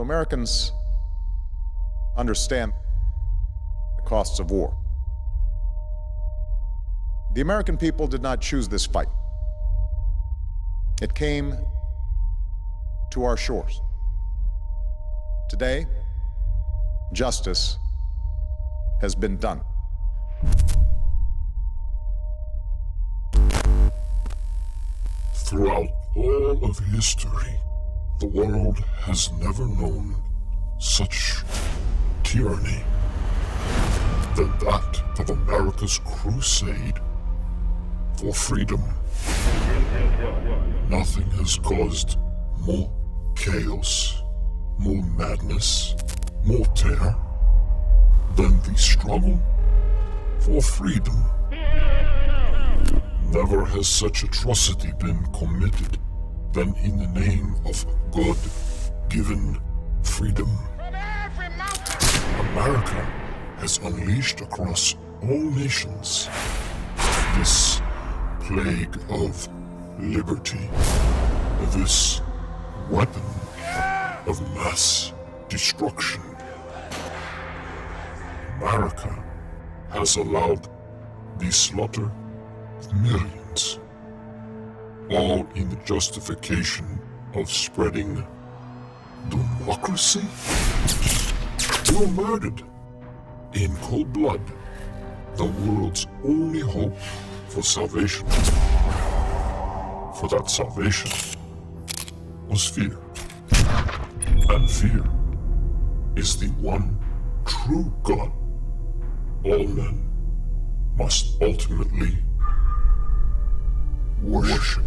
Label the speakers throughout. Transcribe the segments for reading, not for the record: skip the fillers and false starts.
Speaker 1: Americans understand the costs of war. The American people did not choose this fight. It came to our shores. Today, justice has been done.
Speaker 2: Throughout all of history, the world has never known such tyranny than that of America's crusade for freedom. Nothing has caused more chaos, more madness, more terror than the struggle for freedom. Never has such atrocity been committed than in the name of God-given freedom. America has unleashed across all nations this plague of liberty, this weapon of mass destruction. America has allowed the slaughter of millions, all in the justification of spreading democracy. We were murdered in cold blood, the world's only hope for salvation. For that salvation was fear. And fear is the one true God all men must ultimately worship.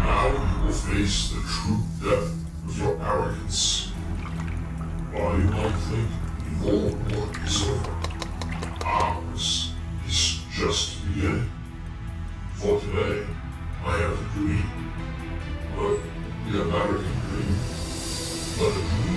Speaker 2: Now you will face the true depth of your arrogance. While you might think your war is over, ours is just beginning. For today, I have a dream, but the American dream, but a dream.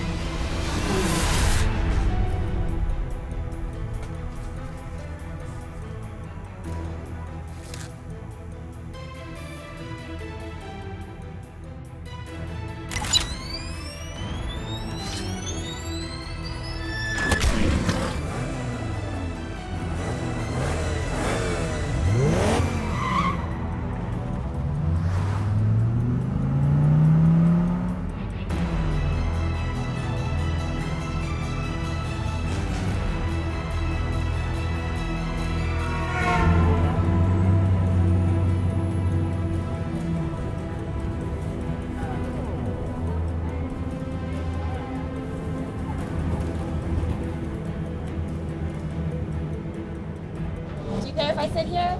Speaker 3: Do you care if I sit here?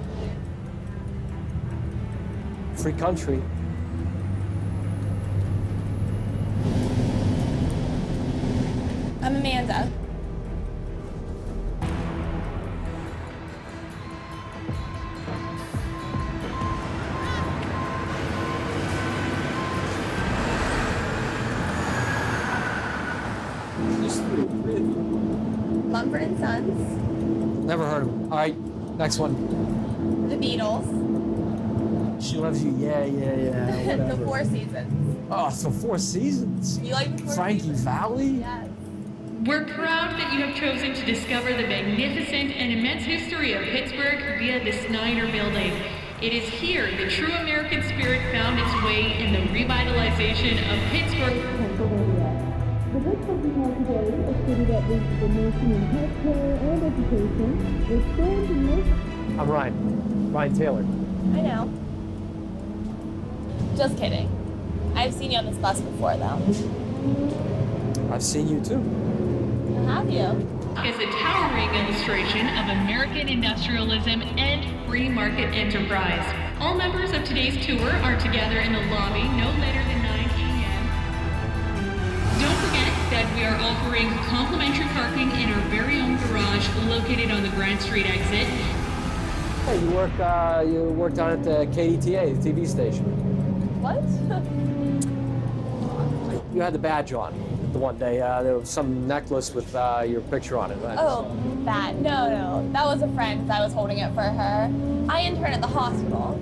Speaker 4: Free country.
Speaker 3: I'm Amanda. Mumford and Sons.
Speaker 4: Never heard of him. All right, next one.
Speaker 3: The Beatles.
Speaker 4: She Loves You. Yeah, whatever.
Speaker 3: The Four Seasons.
Speaker 4: Oh, so 4 seasons.
Speaker 3: You like the Four
Speaker 4: Frankie
Speaker 3: Seasons?
Speaker 4: Valli?
Speaker 3: Yes.
Speaker 5: We're proud that you have chosen to discover the magnificent and immense history of Pittsburgh via the Snyder Building. It is here the true American spirit found its way in the revitalization of Pittsburgh,
Speaker 6: Pennsylvania. The book that we have today is stated that the nation in healthcare and education is stand in this.
Speaker 4: I'm Ryan Taylor.
Speaker 3: I know. Just kidding. I've seen you on this bus before, though.
Speaker 4: I've seen you too.
Speaker 3: Have you?
Speaker 5: is a towering illustration of American industrialism and free market enterprise. All members of today's tour are together in the lobby no later than 9 a.m. Don't forget that we are offering complimentary parking in our very own garage located on the Grant Street exit.
Speaker 4: Hey, you work down at the KDTA, the TV station.
Speaker 3: What?
Speaker 4: You had the badge on. the one day. There was some necklace with your picture on it.
Speaker 3: Oh, that. No. That was a friend. I was holding it for her. I interned at the hospital.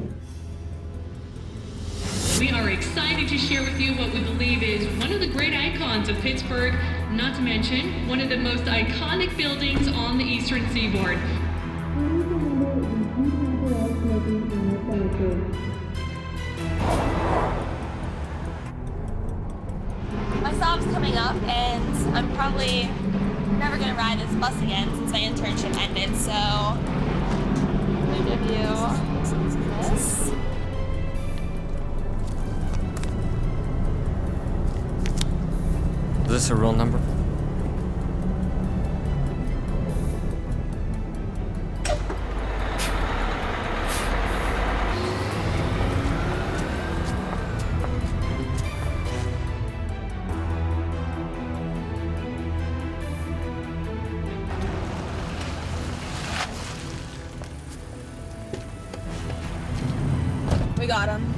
Speaker 5: We are excited to share with you what we believe is one of the great icons of Pittsburgh, not to mention one of the most iconic buildings on the Eastern Seaboard.
Speaker 3: My stop's coming up, and I'm probably never gonna ride this bus again since my internship ended, so I'm gonna give you this.
Speaker 7: Is this a real number?
Speaker 3: We got him.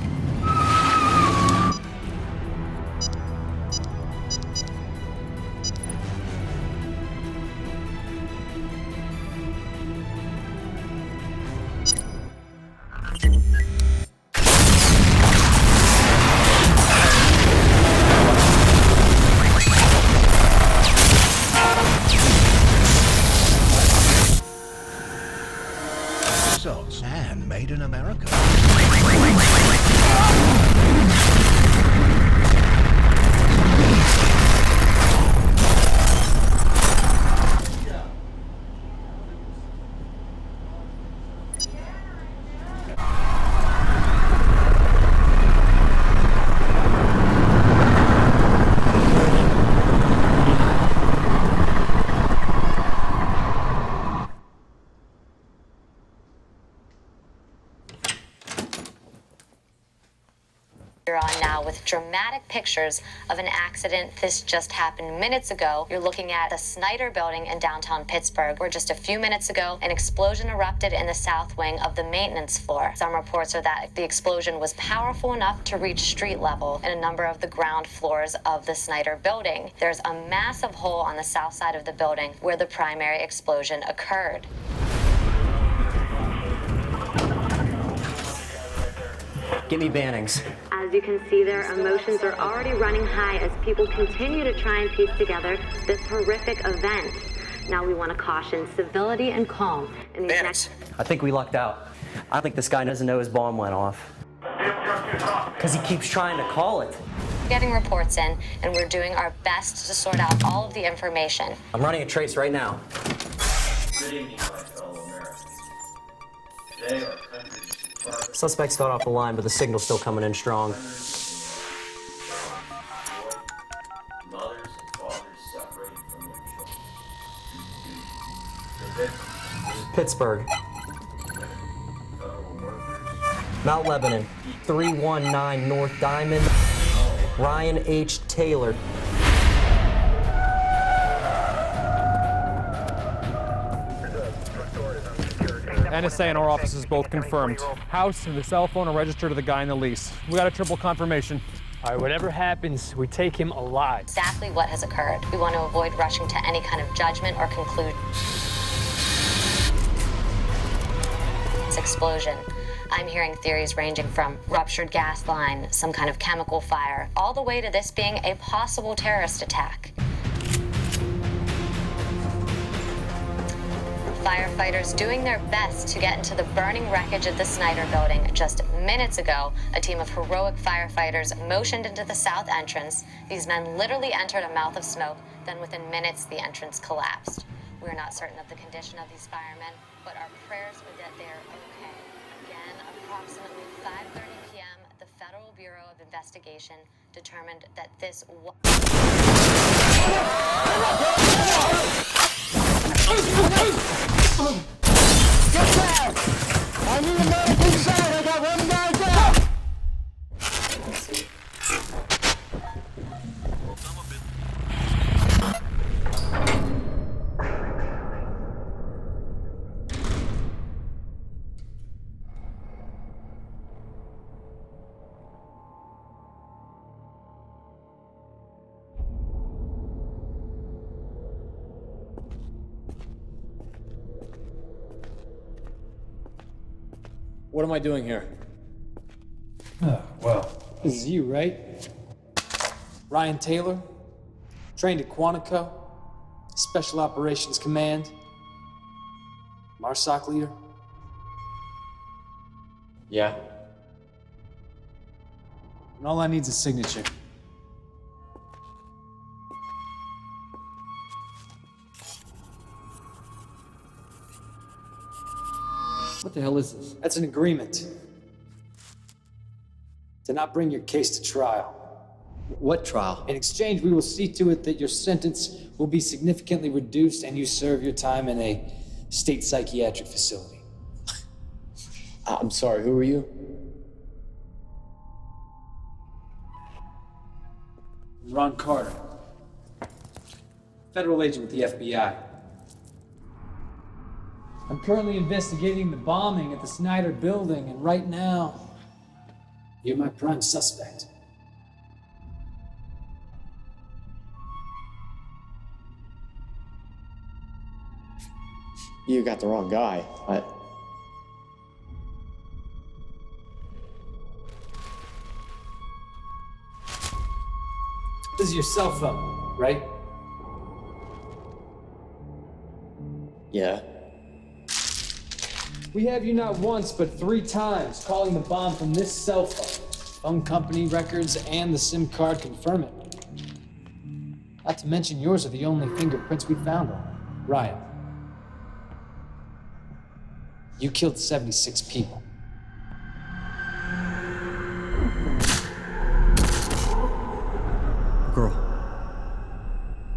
Speaker 8: Results and made in America.
Speaker 9: You're on now with dramatic pictures of an accident. This just happened minutes ago. You're looking at the Snyder Building in downtown Pittsburgh, where just a few minutes ago, an explosion erupted in the south wing of the maintenance floor. Some reports are that the explosion was powerful enough to reach street level in a number of the ground floors of the Snyder Building. There's a massive hole on the south side of the building where the primary explosion occurred.
Speaker 7: Give me Bannings.
Speaker 9: As you can see, their emotions are already running high as people continue to try and piece together this horrific event. Now we want to caution civility and calm in these next...
Speaker 7: I think we lucked out. I think this guy doesn't know his bomb went off. Because he keeps trying to call it.
Speaker 9: Getting reports in, and we're doing our best to sort out all of the information.
Speaker 7: I'm running a trace right now.
Speaker 10: Good evening, my fellow Americans. Today, our country is
Speaker 7: Suspects got off the line, but the signal's still coming in strong.
Speaker 10: mothers and fathers separated from their children. The victims,
Speaker 7: Pittsburgh,
Speaker 10: federal workers,
Speaker 7: Mount Lebanon, 319 North Diamond, Ryan H. Taylor.
Speaker 11: NSA and our offices both confirmed. House and the cell phone are registered to the guy in the lease. We got a triple confirmation.
Speaker 4: All right, whatever happens, we take him alive.
Speaker 9: Exactly what has occurred. We want to avoid rushing to any kind of judgment or conclusion. This explosion. I'm hearing theories ranging from ruptured gas line, some kind of chemical fire, all the way to this being a possible terrorist attack. Firefighters doing their best to get into the burning wreckage of the Snyder Building. Just minutes ago, a team of heroic firefighters motioned into the south entrance. These men literally entered a mouth of smoke, then within minutes, the entrance collapsed. We're not certain of the condition of these firemen, but our prayers are that they're okay. Again, approximately 5:30 p.m., the Federal Bureau of Investigation determined that this was...
Speaker 8: Get down! I need a medic inside. I got one guy down.
Speaker 12: What am I doing here?
Speaker 4: Well, this is you, right? Ryan Taylor, trained at Quantico, Special Operations Command, MARSOC leader.
Speaker 12: Yeah.
Speaker 4: And all I need is a signature.
Speaker 12: What the hell is this?
Speaker 4: That's an agreement to not bring your case to trial.
Speaker 12: What trial?
Speaker 4: In exchange, we will see to it that your sentence will be significantly reduced and you serve your time in a state psychiatric facility.
Speaker 12: I'm sorry, who are you?
Speaker 4: Ron Carter, federal agent with the FBI. I'm currently investigating the bombing at the Snyder building, and right now, you're my prime suspect.
Speaker 12: You got the wrong guy.
Speaker 4: This is your cell phone, right?
Speaker 12: Yeah.
Speaker 4: We have you not once, but 3 times calling the bomb from this cell phone. Phone company records and the SIM card confirm it. Not to mention yours are the only fingerprints we found on it. Ryan, you killed 76 people.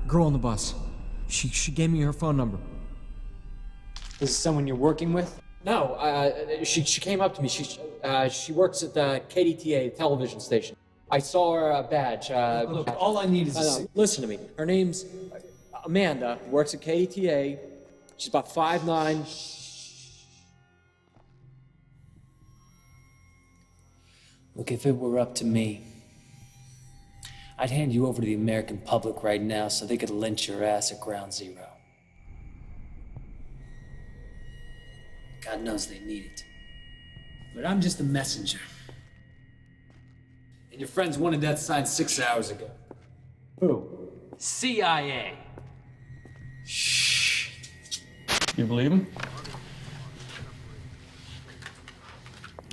Speaker 13: Girl on the bus. She gave me her phone number.
Speaker 4: This is someone you're working with?
Speaker 12: No, she came up to me. She works at the KDTA television station. I saw her badge.
Speaker 4: Look, all I need is
Speaker 12: listen to me. Her name's Amanda. Works at KDTA. She's about 5'9".
Speaker 4: Look, if it were up to me, I'd hand you over to the American public right now so they could lynch your ass at ground zero. God knows they need it. But I'm just a messenger. And your friends wanted that signed 6 hours ago.
Speaker 12: Who?
Speaker 4: CIA.
Speaker 11: Shh. You believe him?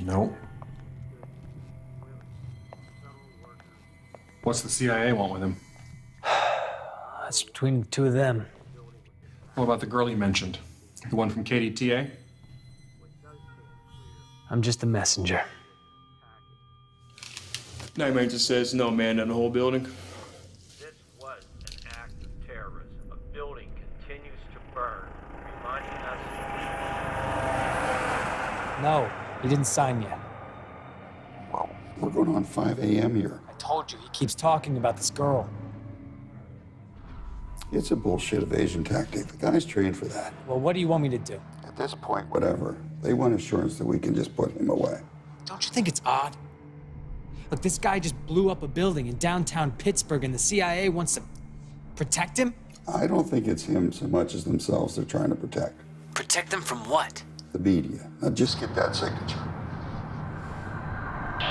Speaker 14: No. What's the CIA want with him?
Speaker 4: That's between the 2 of them.
Speaker 14: What about the girl you mentioned? The one from KDTA?
Speaker 4: I'm just a messenger.
Speaker 15: Nightmare just says no man in the whole building.
Speaker 10: This was an act of terrorism. A building continues to burn, reminding us.
Speaker 4: No, he didn't sign yet.
Speaker 16: We're going on 5 a.m. here.
Speaker 4: I told you, he keeps talking about this girl.
Speaker 16: It's a bullshit evasion tactic. The guy's trained for that.
Speaker 4: Well, what do you want me to do?
Speaker 16: At this point, whatever. They want assurance that we can just put him away.
Speaker 4: Don't you think it's odd? Look, this guy just blew up a building in downtown Pittsburgh and the CIA wants to protect him?
Speaker 16: I don't think it's him so much as themselves they're trying to protect.
Speaker 4: Protect them from what?
Speaker 16: The media. Now just get that signature.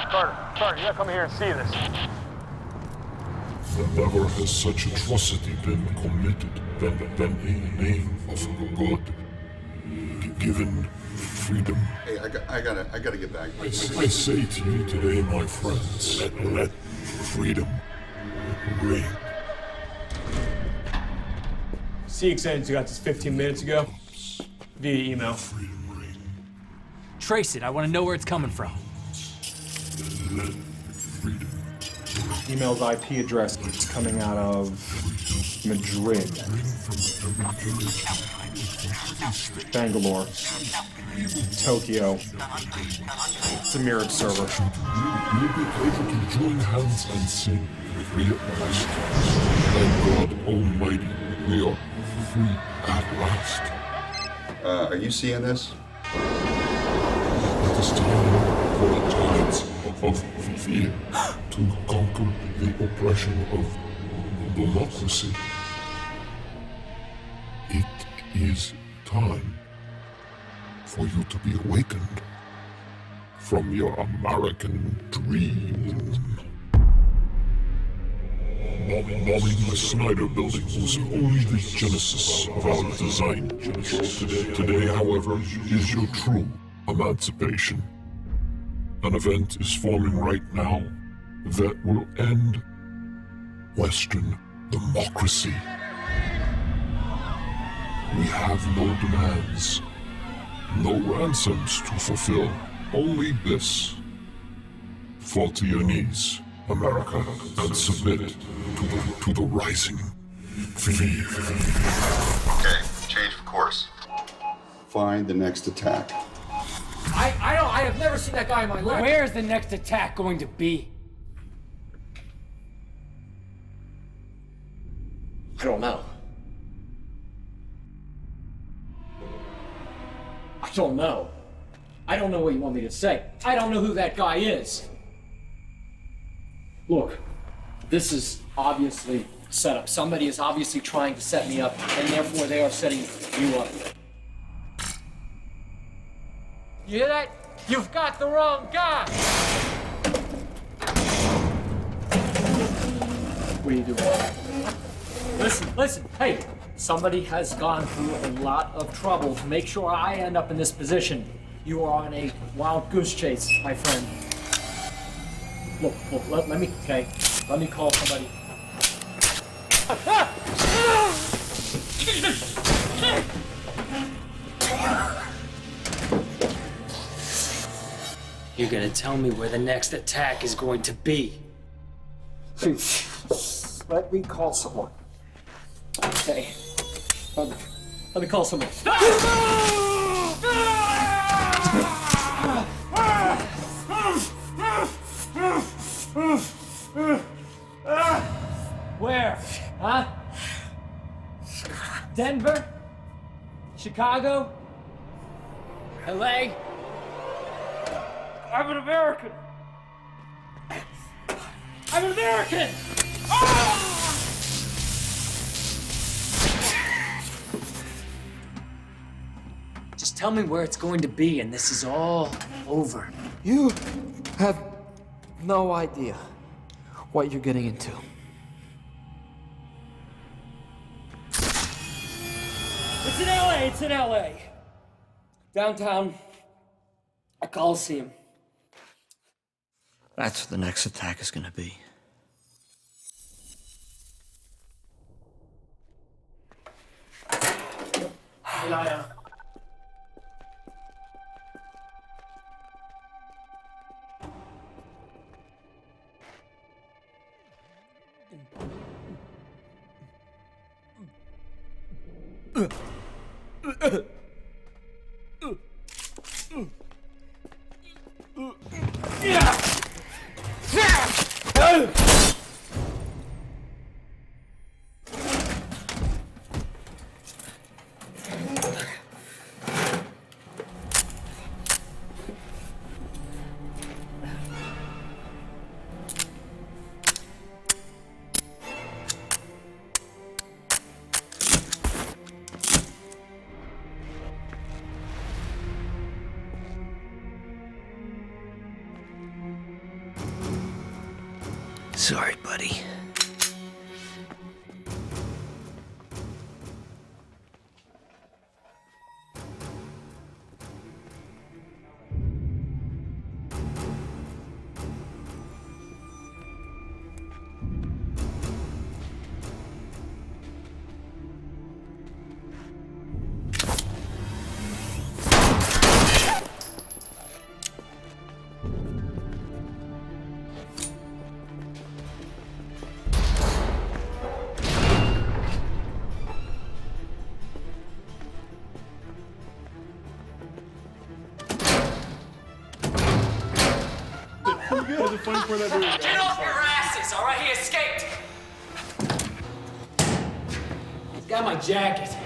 Speaker 11: Carter, you gotta come here and see this.
Speaker 2: Never has such atrocity been committed than in the name of God. Given freedom.
Speaker 16: Hey, I gotta get back.
Speaker 2: I say to you today, my friends, let freedom reign.
Speaker 15: CXN's got this 15 minutes ago via email.
Speaker 4: Trace it. I want to know where it's coming from.
Speaker 14: Email's IP address is coming out of Madrid, Bangalore, Tokyo. It's a mirrored server.
Speaker 2: We'll be able to join hands and sing free at last. Thank God Almighty, we are free at last.
Speaker 16: Are you seeing this?
Speaker 2: It is time for the tides of fear to conquer the oppression of democracy. It is time for you to be awakened. from your American dream. Bombing the Snyder Building was only the genesis of our design. Today, however, is your true emancipation. An event is forming right now that will end Western democracy. We have no demands, no ransoms to fulfill, only this. Fall to your knees, America, and submit to the rising fear.
Speaker 16: Okay, change of course. Find the next attack.
Speaker 12: I have never seen that guy in my life. Where is the next attack going to be? I don't know. I don't know. I don't know what you want me to say. I don't know who that guy is. Look, this is obviously set up. Somebody is obviously trying to set me up, and therefore they are setting you up. You hear that? You've got the wrong guy! What are you doing? Listen, hey! Somebody has gone through a lot of trouble to make sure I end up in this position. You are on a wild goose chase, my friend. Look, let me call somebody.
Speaker 4: You're gonna tell me where the next attack is going to be.
Speaker 12: Let me call someone. Okay. Let me call someone. Where? Huh? Denver? Chicago? LA? I'm an American! I'm an American! Just tell me where it's going to be and this is all over.
Speaker 13: You have no idea what you're getting into.
Speaker 12: It's in LA, it's in LA. Downtown, a Coliseum.
Speaker 13: That's where the next attack is gonna be.
Speaker 12: Yeah.
Speaker 4: Sorry, buddy.
Speaker 12: Get off your asses, all right? He escaped. He's got my jacket.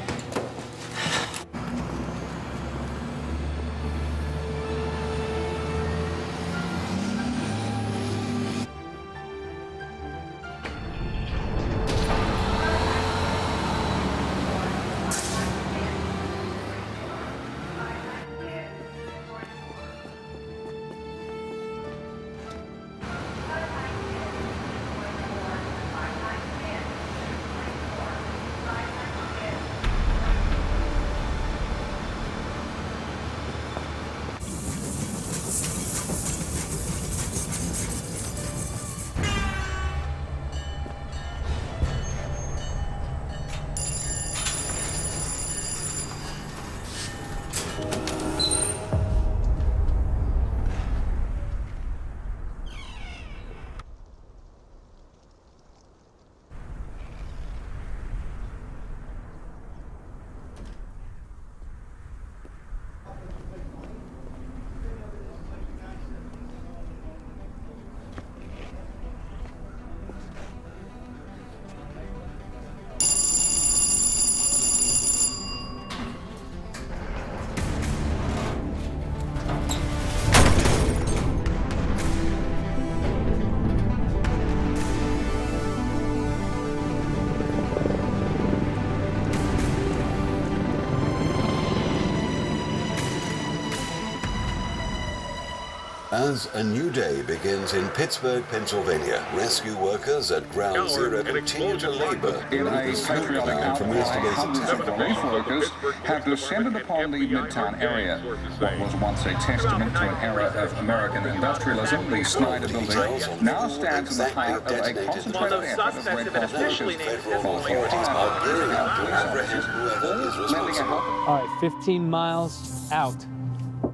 Speaker 17: As a new day begins in Pittsburgh, Pennsylvania, rescue workers at Ground Zero continue to labor
Speaker 18: In a
Speaker 17: the smoke
Speaker 18: patriotic
Speaker 17: cloud from
Speaker 18: outcry,
Speaker 17: yesterday's
Speaker 18: hundreds of
Speaker 17: attack.
Speaker 18: relief workers have descended upon the Midtown area. What was once a testament to an era of American industrialism, the Snyder Building now stands in the height of a concentrated effort of Red Cross workers.
Speaker 17: Federal authorities are gearing up to apprehend whoever is responsible.
Speaker 4: All right, 15 miles out.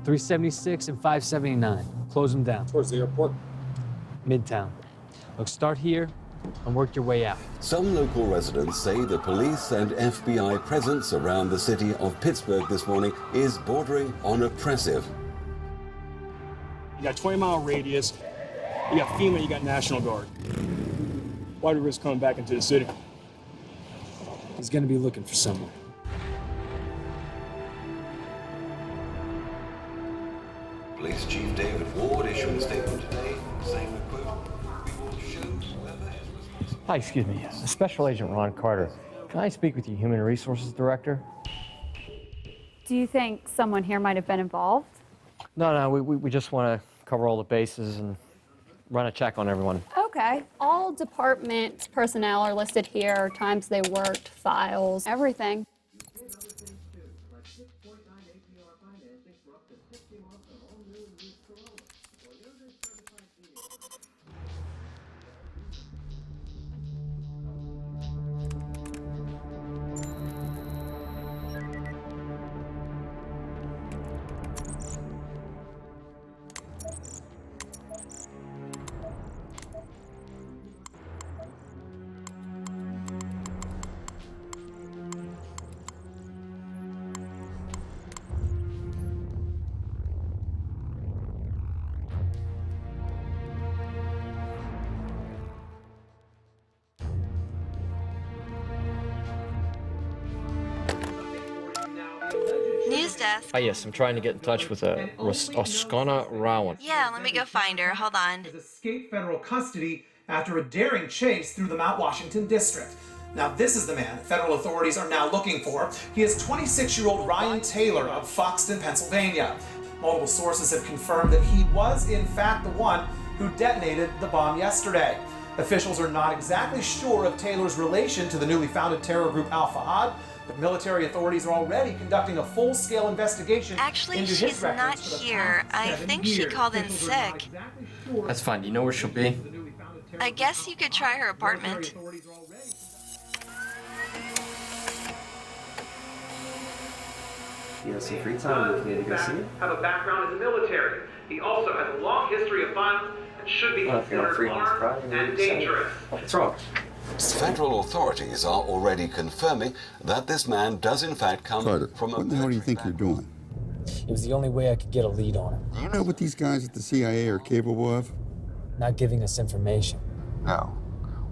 Speaker 4: 376 and 579. Close them down.
Speaker 14: Towards the airport?
Speaker 4: Midtown. Look, start here and work your way out.
Speaker 17: Some local residents say the police and FBI presence around the city of Pittsburgh this morning is bordering on oppressive.
Speaker 15: You got 20-mile radius, you got FEMA, you got National Guard. Why do we risk coming back into the city?
Speaker 4: He's gonna be looking for someone.
Speaker 17: Police Chief David Ward issuing a statement today saying, quote, "We will show whoever is responsible."
Speaker 19: Hi, excuse me. Special Agent Ron Carter. Can I speak with your Human Resources Director?
Speaker 20: Do you think someone here might have been involved?
Speaker 19: No, we just want to cover all the bases and run a check on everyone.
Speaker 20: Okay. All department personnel are listed here, times they worked, files, everything.
Speaker 21: News desk.
Speaker 19: Ah, yes, I'm trying to get in touch with Oskana Rowan.
Speaker 21: Yeah, let me go find her. Hold on.
Speaker 22: Has escaped federal custody after a daring chase through the Mount Washington district. Now, this is the man federal authorities are now looking for. He is 26-year-old Ryan Taylor of Foxton, Pennsylvania. Multiple sources have confirmed that he was, in fact, the one who detonated the bomb yesterday. Officials are not exactly sure of Taylor's relation to the newly founded terror group Al-Fahad, but military authorities are already conducting a full-scale investigation
Speaker 21: Actually,
Speaker 22: into his
Speaker 21: she's
Speaker 22: records
Speaker 21: not
Speaker 22: for the
Speaker 21: here.
Speaker 22: past
Speaker 21: I
Speaker 22: 7
Speaker 21: think she
Speaker 22: years.
Speaker 21: called in
Speaker 22: Officials are not
Speaker 21: sick.
Speaker 22: exactly sure
Speaker 19: That's fine. Do you know where she'll be?
Speaker 21: I guess you could try her apartment.
Speaker 7: You have some free time looking to go see it?
Speaker 22: Have a background in the military. He also has a long history of violence and should be
Speaker 7: Well, if you're not
Speaker 22: considered
Speaker 7: free on this
Speaker 22: armed
Speaker 7: Friday,
Speaker 22: and dangerous.
Speaker 7: What's wrong?
Speaker 17: Federal authorities are already confirming that this man does in fact come
Speaker 23: Carter,
Speaker 17: from a
Speaker 23: what the hell do you think you're doing?
Speaker 4: It was the only way I could get a lead on him.
Speaker 23: Do you know what these guys at the CIA are capable of?
Speaker 4: Not giving us information.
Speaker 23: No.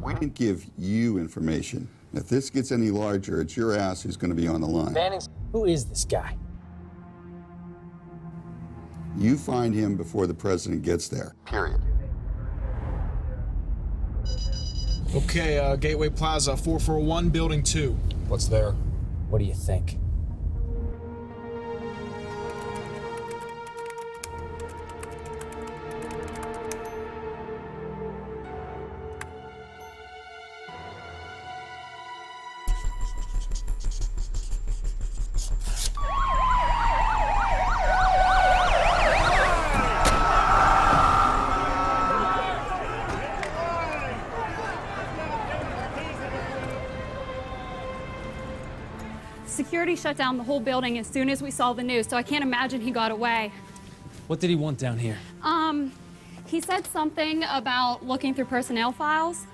Speaker 23: We didn't give you information. If this gets any larger, it's your ass who's going to be on the line.
Speaker 4: Manning's, who is this guy?
Speaker 23: You find him before the president gets there. Period.
Speaker 24: Okay, Gateway Plaza, 441, Building 2. What's there?
Speaker 4: What do you think?
Speaker 20: Security shut down the whole building as soon as we saw the news, so I can't imagine he got away.
Speaker 4: What did he want down here?
Speaker 20: He said something about looking through personnel files.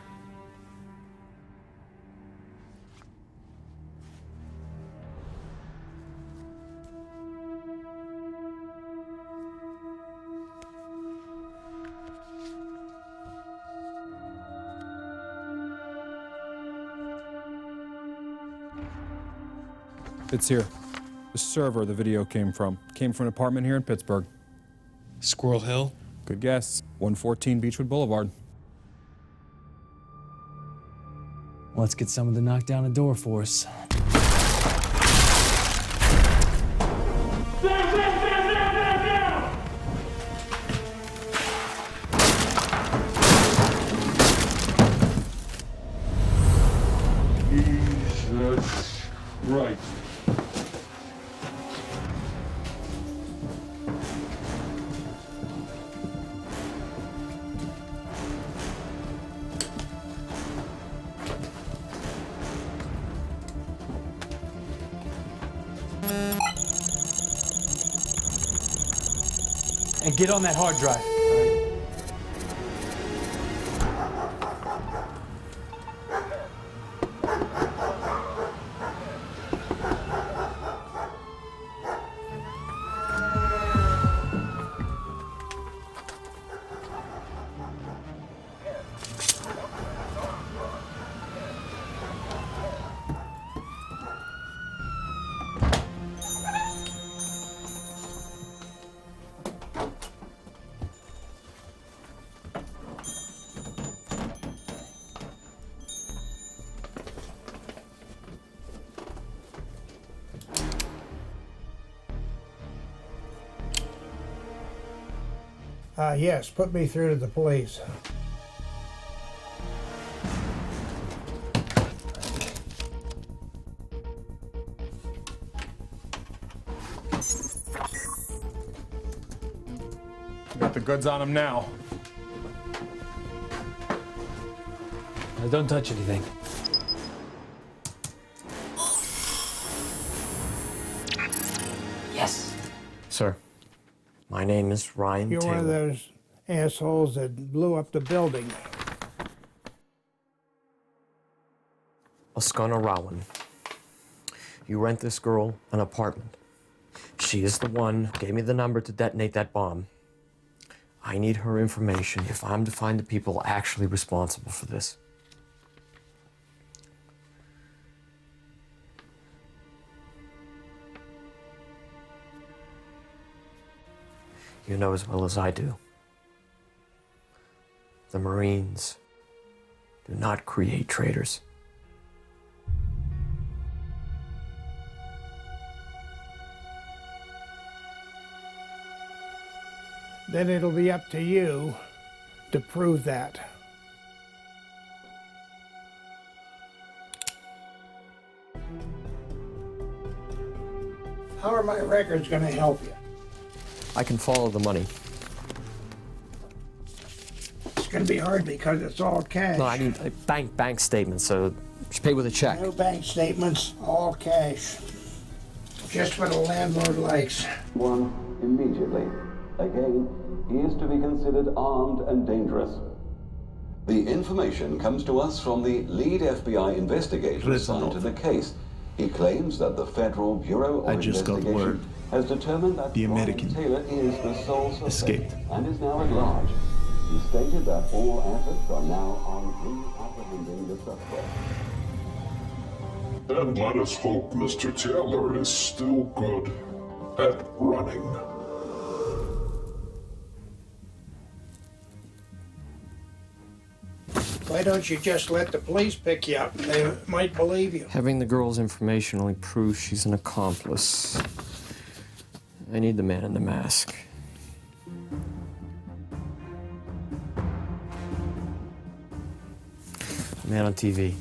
Speaker 11: It's here. The server the video came from an apartment here in Pittsburgh.
Speaker 15: Squirrel Hill?
Speaker 11: Good guess. 114 Beechwood Boulevard.
Speaker 4: Let's get someone to knock down a door for us.
Speaker 14: That's right.
Speaker 4: And get on that hard drive.
Speaker 1: Yes, put me through to the police.
Speaker 14: Got the goods on him now.
Speaker 4: Don't touch anything.
Speaker 19: Yes. Sir, my name is Ryan
Speaker 1: You're
Speaker 19: Taylor.
Speaker 1: one of those assholes that blew up the building.
Speaker 19: Oskana Rowan. You rent this girl an apartment. She is the one who gave me the number to detonate that bomb. I need her information if I'm to find the people actually responsible for this. You know as well as I do. The Marines do not create traitors.
Speaker 1: Then it'll be up to you to prove that. How are my records going to help you?
Speaker 19: I can follow the money.
Speaker 1: It's going to be hard because it's all cash.
Speaker 19: No, I need a bank statement, so just pay with a check.
Speaker 1: No bank statements, all cash. Just what a landlord likes.
Speaker 17: One immediately. Again, he is to be considered armed and dangerous. The information comes to us from the lead FBI investigator assigned to the case. He claims that the Federal Bureau of Investigation has determined that Ryan Taylor is the sole suspect and is now at large. He stated that all efforts are now on reapprehending the suspect.
Speaker 2: And let us hope Mr. Taylor is still good at running.
Speaker 1: Why don't you just let the police pick you up? They might believe you.
Speaker 19: Having the girl's information only proves she's an accomplice. I need the man in the mask. Man on TV.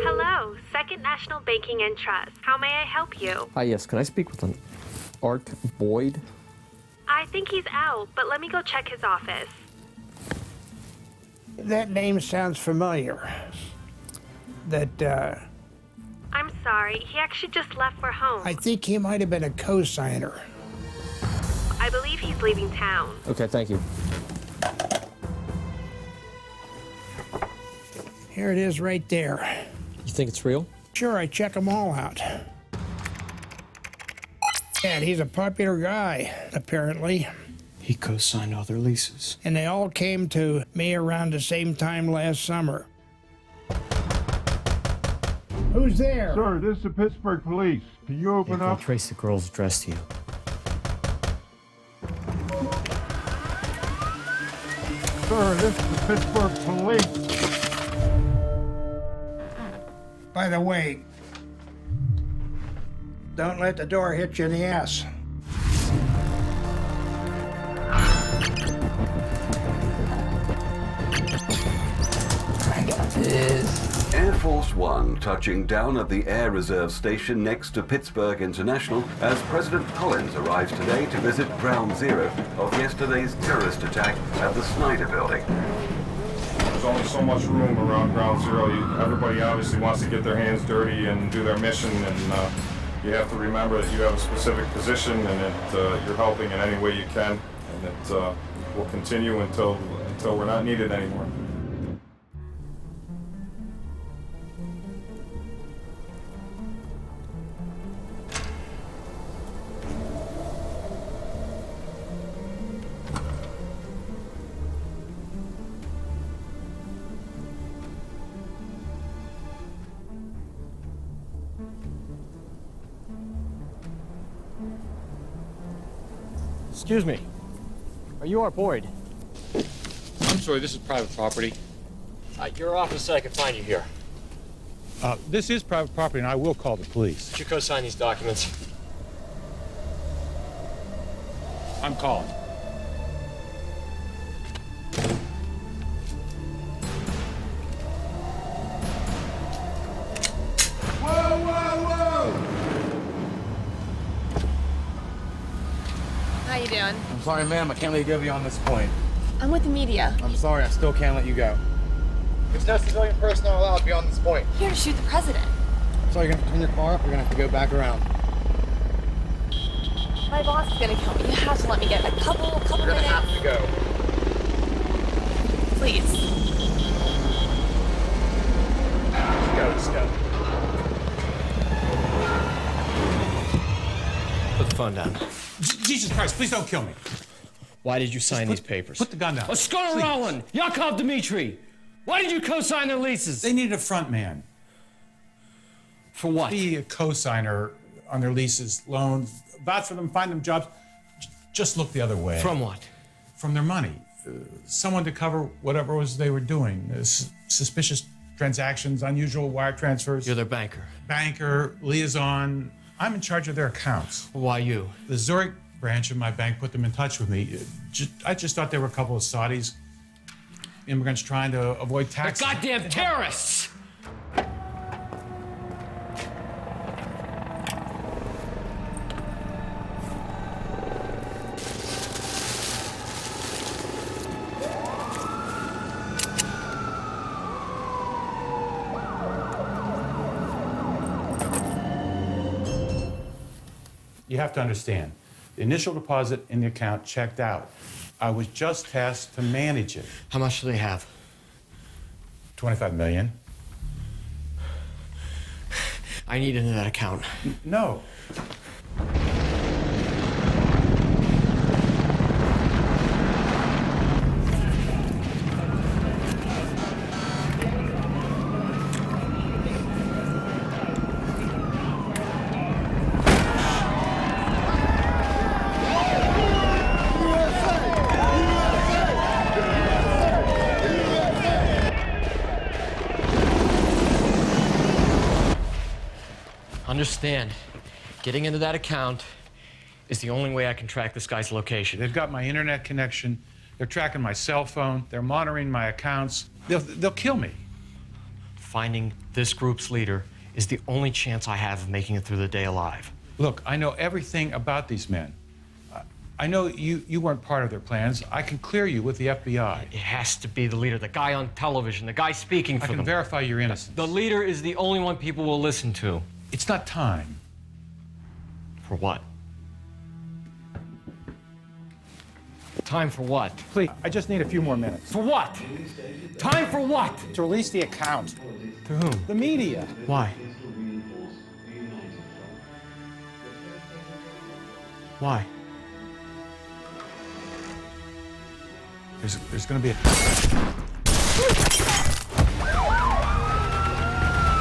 Speaker 3: Hello, Second National Banking and Trust. How may I help you?
Speaker 19: Hi, yes, can I speak with an Art Boyd?
Speaker 3: I think he's out, but let me go check his office.
Speaker 1: That name sounds familiar.
Speaker 3: I'm sorry, he actually just left for home.
Speaker 1: I think he might have been a co-signer.
Speaker 3: I believe he's leaving town.
Speaker 19: Okay, thank you.
Speaker 1: Here it is right there.
Speaker 19: You think it's real?
Speaker 1: Sure, I check them all out. And he's a popular guy, apparently.
Speaker 24: He co-signed all their leases.
Speaker 1: And they all came to me around the same time last summer. Who's there?
Speaker 5: Sir, this is the Pittsburgh Police. Can you open
Speaker 19: I'll
Speaker 5: up?
Speaker 19: trace the girl's address to you.
Speaker 5: Sir, this is the Pittsburgh Police.
Speaker 1: By the way, don't let the door hit you in the ass.
Speaker 17: Force One touching down at the Air Reserve Station next to Pittsburgh International as President Collins arrives today to visit Ground Zero of yesterday's terrorist attack at the Snyder Building.
Speaker 14: There's only so much room around Ground Zero. Everybody obviously wants to get their hands dirty and do their mission, and you have to remember that you have a specific position and that you're helping in any way you can, and that will continue until we're not needed anymore.
Speaker 12: Excuse me. Are you our Boyd?
Speaker 6: I'm sorry, this is private property.
Speaker 12: Your office said I could find you here.
Speaker 6: This is private property, and I will call the police.
Speaker 12: Would you co-sign these documents?
Speaker 6: I'm calling.
Speaker 8: How you doing?
Speaker 9: I'm sorry, ma'am. I can't let you go beyond this point.
Speaker 8: I'm with the media.
Speaker 9: I'm sorry. I still can't let you go. There's no civilian personnel allowed beyond this point.
Speaker 8: Here to shoot the president.
Speaker 9: So you're gonna have to turn your car up. We're gonna have to go back around.
Speaker 8: My boss is gonna kill me. You have to let me get a couple
Speaker 9: You're gonna
Speaker 8: minutes.
Speaker 9: have to go.
Speaker 8: Please.
Speaker 9: Let's go.
Speaker 19: Put the phone down.
Speaker 6: Jesus Christ, please don't kill me.
Speaker 19: Why did you sign these papers?
Speaker 6: Put the gun down.
Speaker 12: Oskar Rowan! Yakov Dmitri! Why did you co-sign their leases?
Speaker 6: They needed a front man.
Speaker 12: For what?
Speaker 6: Be a co-signer on their leases, loans, vouch for them, find them jobs. Just look the other way.
Speaker 19: From what?
Speaker 6: From their money. Someone to cover whatever it was they were doing. Suspicious transactions, unusual wire transfers.
Speaker 19: You're their banker.
Speaker 6: Banker, liaison. I'm in charge of their accounts.
Speaker 19: Why you?
Speaker 6: The Zurich branch of my bank put them in touch with me. I just thought they were a couple of Saudis, immigrants trying to avoid taxes.
Speaker 12: They're goddamn terrorists!
Speaker 6: You have to understand, the initial deposit in the account checked out. I was just tasked to manage it.
Speaker 19: How much do they have?
Speaker 6: 25 million.
Speaker 19: I need into that account.
Speaker 6: No.
Speaker 19: Understand, getting into that account is the only way I can track this guy's location.
Speaker 6: They've got my internet connection. They're tracking my cell phone. They're monitoring my accounts. They'll kill me.
Speaker 19: Finding this group's leader is the only chance I have of making it through the day alive.
Speaker 6: Look, I know everything about these men. I know you weren't part of their plans. I can clear you with the FBI.
Speaker 19: It has to be the leader, the guy on television, the guy speaking for them.
Speaker 6: I can verify your innocence.
Speaker 19: The leader is the only one people will listen to.
Speaker 6: It's not time.
Speaker 19: For what? Time for what?
Speaker 6: Please, I just need a few more minutes.
Speaker 12: For what? Time for what?
Speaker 6: To release the account.
Speaker 19: To whom?
Speaker 6: The media.
Speaker 19: Why? Why?
Speaker 6: There's going to be a...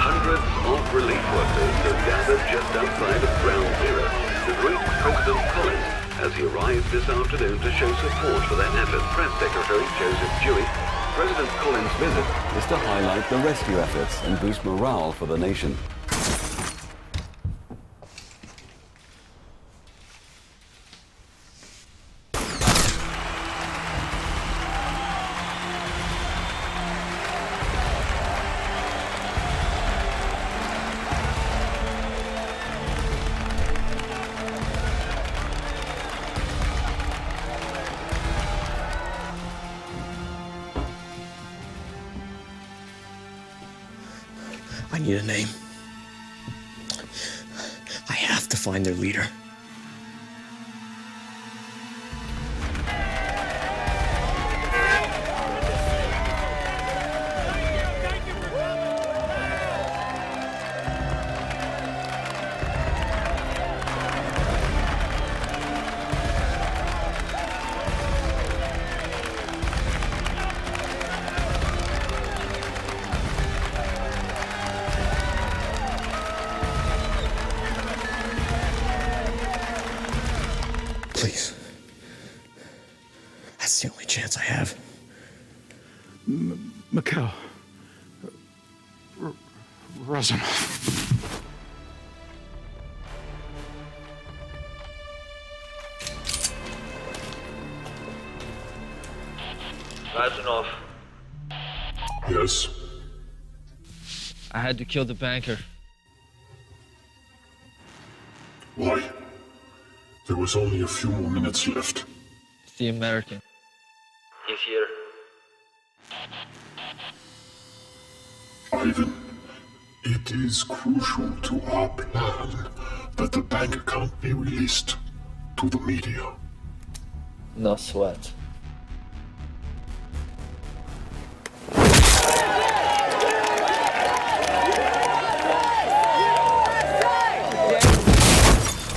Speaker 17: Hundreds of relief workers have gathered just outside of Ground Zero to greet President Collins as he arrives this afternoon to show support for their effort. Press Secretary Joseph Dewey. President Collins' visit is to highlight the rescue efforts and boost morale for the nation.
Speaker 19: need a name. I have to find their leader. Please. That's the only chance I have.
Speaker 5: Mikhail. Razumov.
Speaker 10: Razumov.
Speaker 2: Yes?
Speaker 10: I had to kill the banker.
Speaker 2: Why? There was only a few more minutes left.
Speaker 10: The American. He's here.
Speaker 2: Ivan, it is crucial to our plan that the bank account be released to the media.
Speaker 10: No sweat.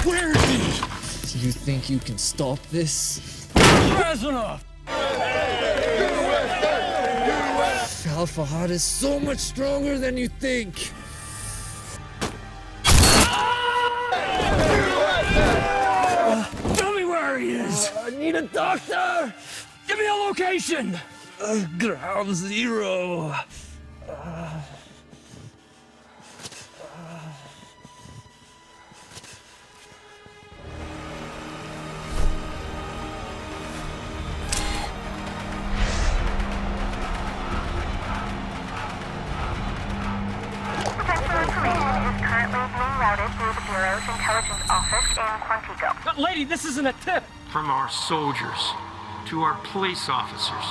Speaker 10: Where is he?
Speaker 4: Do you think you can stop this?
Speaker 10: Razumov!
Speaker 4: Al Fahad is so much stronger than you think.
Speaker 10: Tell me where he is! I need a doctor! Give me a location! Ground zero.
Speaker 12: Lady, this isn't a tip.
Speaker 13: From our soldiers to our police officers.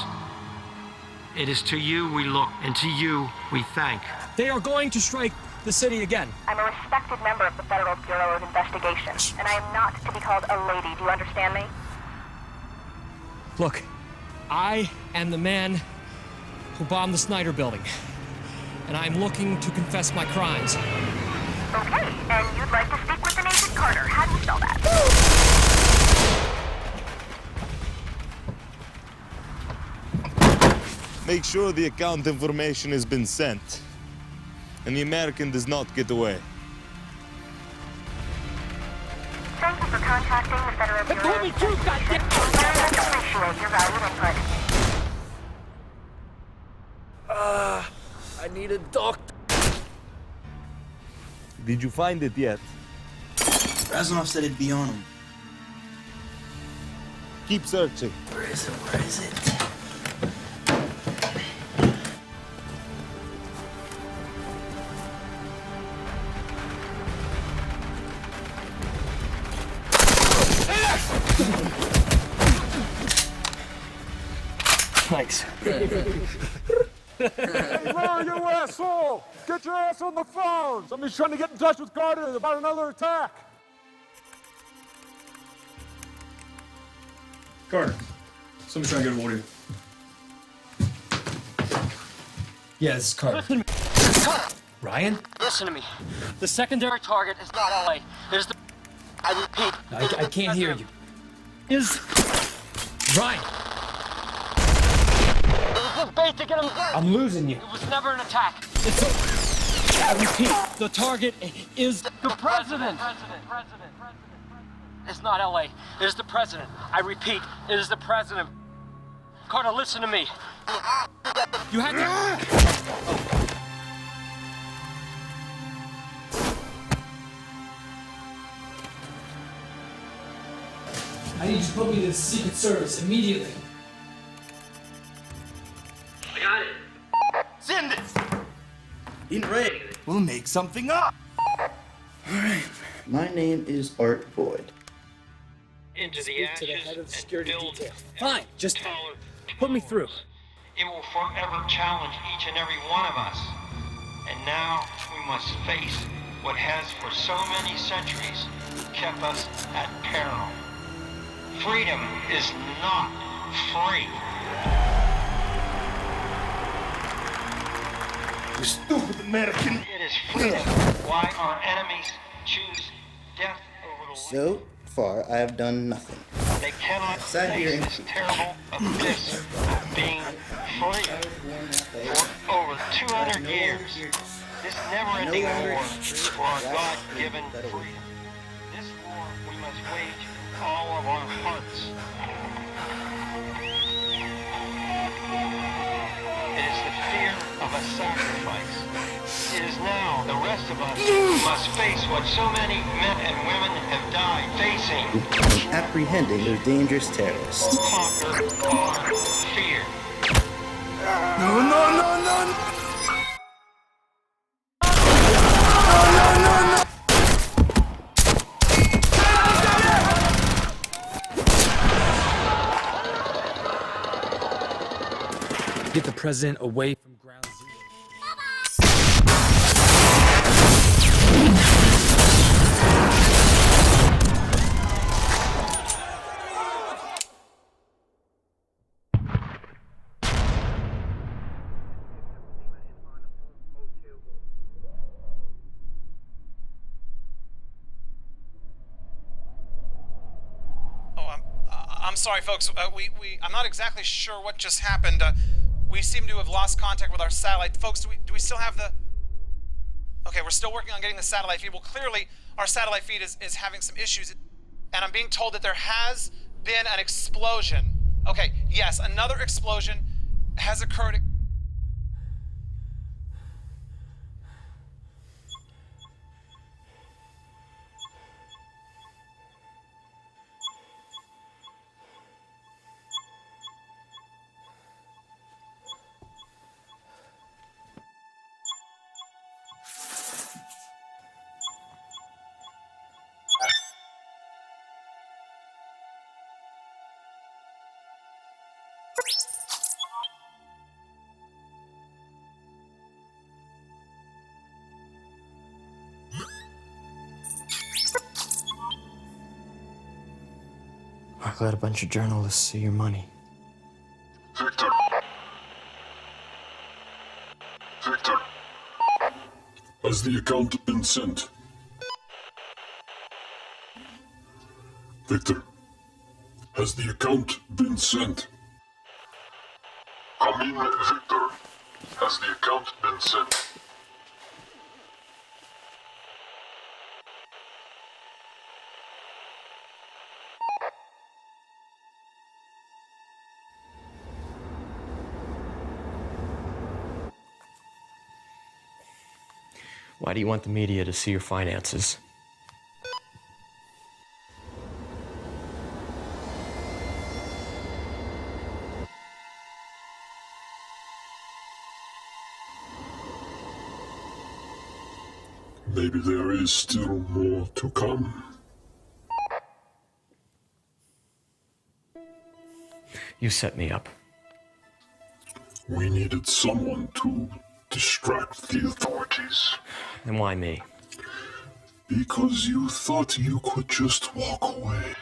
Speaker 13: It is to you we look, and to you we thank.
Speaker 12: They are going to strike the city again.
Speaker 16: I'm a respected member of the Federal Bureau of Investigation, and I am not to be called a lady. Do you understand me?
Speaker 12: Look, I am the man who bombed the Snyder building, and I'm looking to confess my crimes.
Speaker 16: Okay, and you'd like to speak with an Agent Carter. How do you spell that?
Speaker 18: Make sure the account information has been sent, and the American does not get away.
Speaker 16: Thank you for contacting the Federal Bureau of Investigation. Very much appreciate your valued input.
Speaker 10: I need a doctor.
Speaker 18: Did you find it yet?
Speaker 10: Razumov said it'd be on him.
Speaker 18: Keep searching.
Speaker 10: Where is it? Where is it? Thanks.
Speaker 5: Hey, where you asshole? Get your ass on the phone! Somebody's trying to get in touch with Carter about another attack.
Speaker 15: Carter, somebody's trying to get a hold of you.
Speaker 12: Yeah, this is Carter. Listen to me.
Speaker 4: Ryan?
Speaker 12: Listen to me. The secondary target is not LA. There's the... I repeat.
Speaker 4: I can't hear you.
Speaker 12: Is...
Speaker 4: Ryan!
Speaker 12: It was a bait to get him...
Speaker 4: I'm losing you.
Speaker 12: It was never an attack. It's a... I repeat, the target is the president. It's not LA. It is the president. I repeat, it is the president. Carter, listen to me. You had to...
Speaker 4: I need you to put me to the Secret Service immediately.
Speaker 10: I got it. Send it. In red. We'll make something up.
Speaker 25: All right. My name is Art Boyd.
Speaker 12: Into the ashes to the head of security detail. Fine, just put me through.
Speaker 10: It will forever challenge each and every one of us.
Speaker 13: And now we must face what has for so many centuries kept us at peril. Freedom is not free.
Speaker 25: You stupid American.
Speaker 13: It is freedom. Why our enemies choose death over the
Speaker 25: So far, I have done nothing.
Speaker 13: They cannot
Speaker 25: Sat here
Speaker 13: face
Speaker 25: and
Speaker 13: this terrible abyss of being free. For over 200 years, this never-ending war for our God-given freedom. This war we must wage with all of our hearts. It is the fear of a sacrifice. It is now the rest of us who must face what so many men and women have died facing.
Speaker 25: Apprehending those dangerous terrorists.
Speaker 13: Conquer our fear.
Speaker 25: No, no, no, no!
Speaker 10: Get the president away from ground zero.
Speaker 11: I'm sorry, folks. I'm not exactly sure what just happened. We seem to have lost contact with our satellite. Folks, do we still have the... Okay, we're still working on getting the satellite feed. Well, clearly, our satellite feed is having some issues. And I'm being told that there has been an explosion. Okay, yes, another explosion has occurred.
Speaker 19: I'll let a bunch of journalists see your money.
Speaker 2: Victor. Victor. Has the account been sent? Victor. Has the account been sent? I mean, Victor. Has the account been sent?
Speaker 19: Why do you want the media to see your finances?
Speaker 2: Maybe there is still more to come.
Speaker 19: You set me up.
Speaker 2: We needed someone to distract the authorities.
Speaker 19: And why me?
Speaker 2: Because you thought you could just walk away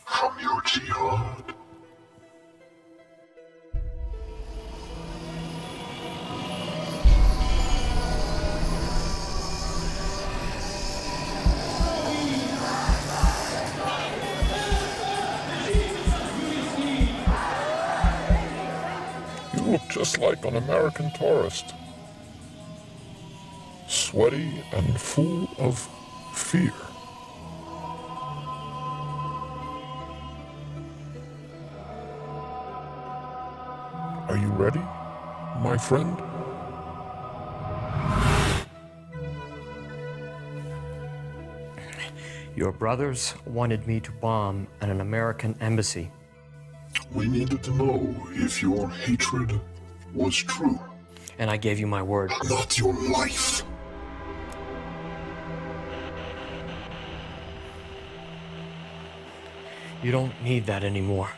Speaker 2: from your jihad. You look just like an American tourist. Sweaty and full of fear. Are you ready, my friend?
Speaker 19: Your brothers wanted me to bomb an American embassy.
Speaker 2: We needed to know if your hatred was true.
Speaker 19: And I gave you my word.
Speaker 2: Not your life.
Speaker 19: You don't need that anymore.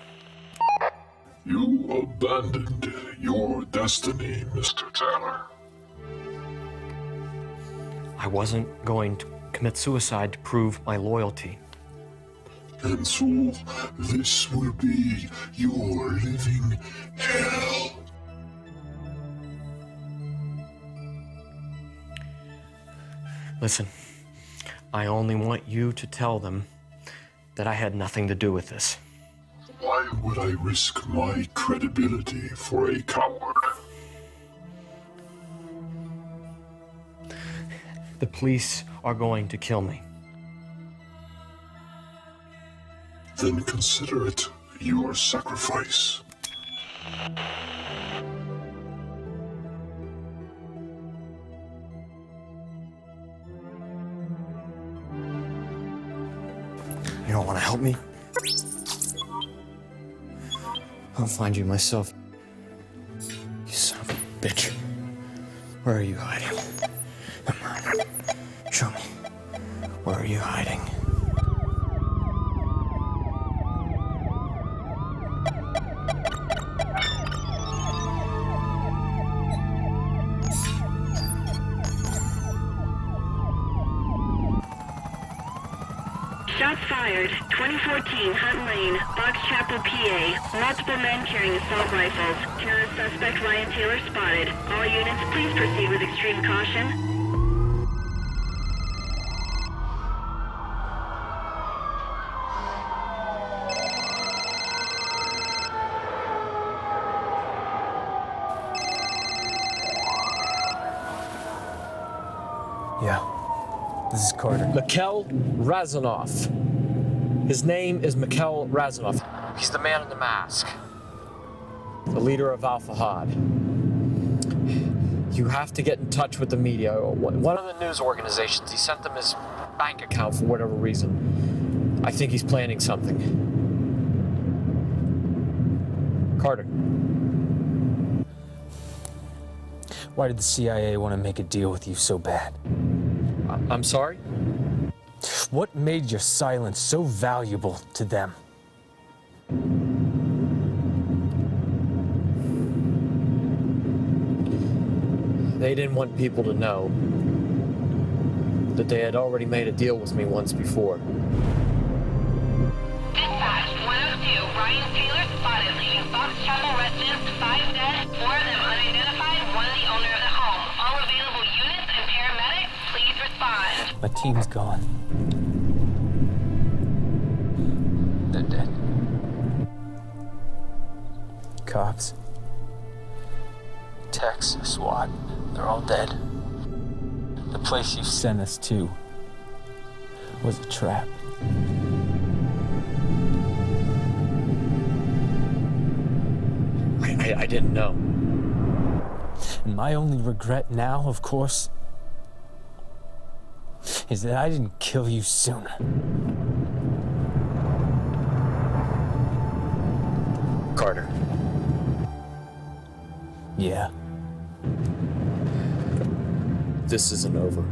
Speaker 2: You abandoned your destiny, Mr. Taylor.
Speaker 19: I wasn't going to commit suicide to prove my loyalty.
Speaker 2: And so, this will be your living hell.
Speaker 19: Listen, I only want you to tell them that I had nothing to do with this.
Speaker 2: Why would I risk my credibility for a coward?
Speaker 19: The police are going to kill me.
Speaker 2: Then consider it your sacrifice.
Speaker 19: You don't want to help me? I'll find you myself. You son of a bitch. Where are you hiding? Come on. Show me. Where are you hiding?
Speaker 16: Shots fired. 2014 Hunt Lane, Box Chapel, PA. Multiple men carrying assault rifles. Terrorist suspect Ryan Taylor spotted. All units, please proceed with extreme caution.
Speaker 4: Yeah. This is Carter.
Speaker 12: Mikhail Razanov. His name is Mikhail Razanov.
Speaker 19: He's the man in the mask.
Speaker 12: The leader of Al-Fahad. You have to get in touch with the media.
Speaker 19: One of the news organizations, he sent them his bank account for whatever reason.
Speaker 12: I think he's planning something. Carter.
Speaker 4: Why did the CIA want to make a deal with you so bad?
Speaker 12: I'm sorry?
Speaker 4: What made your silence so valuable to them?
Speaker 12: They didn't want people to know that they had already made a deal with me once before.
Speaker 16: Dispatch 102, Ryan Taylor spotted leaving Fox Chapel residence, 5 dead, 4 of them unidentified, 1 the owner of the home. All available units and paramedics, please respond.
Speaker 4: My team's gone. They're dead. Cops, Tex, SWAT, they're all dead. The place you sent us to was a trap.
Speaker 12: I didn't know.
Speaker 4: And my only regret now, of course, is that I didn't kill you sooner.
Speaker 12: Carter.
Speaker 4: Yeah.
Speaker 12: This isn't over.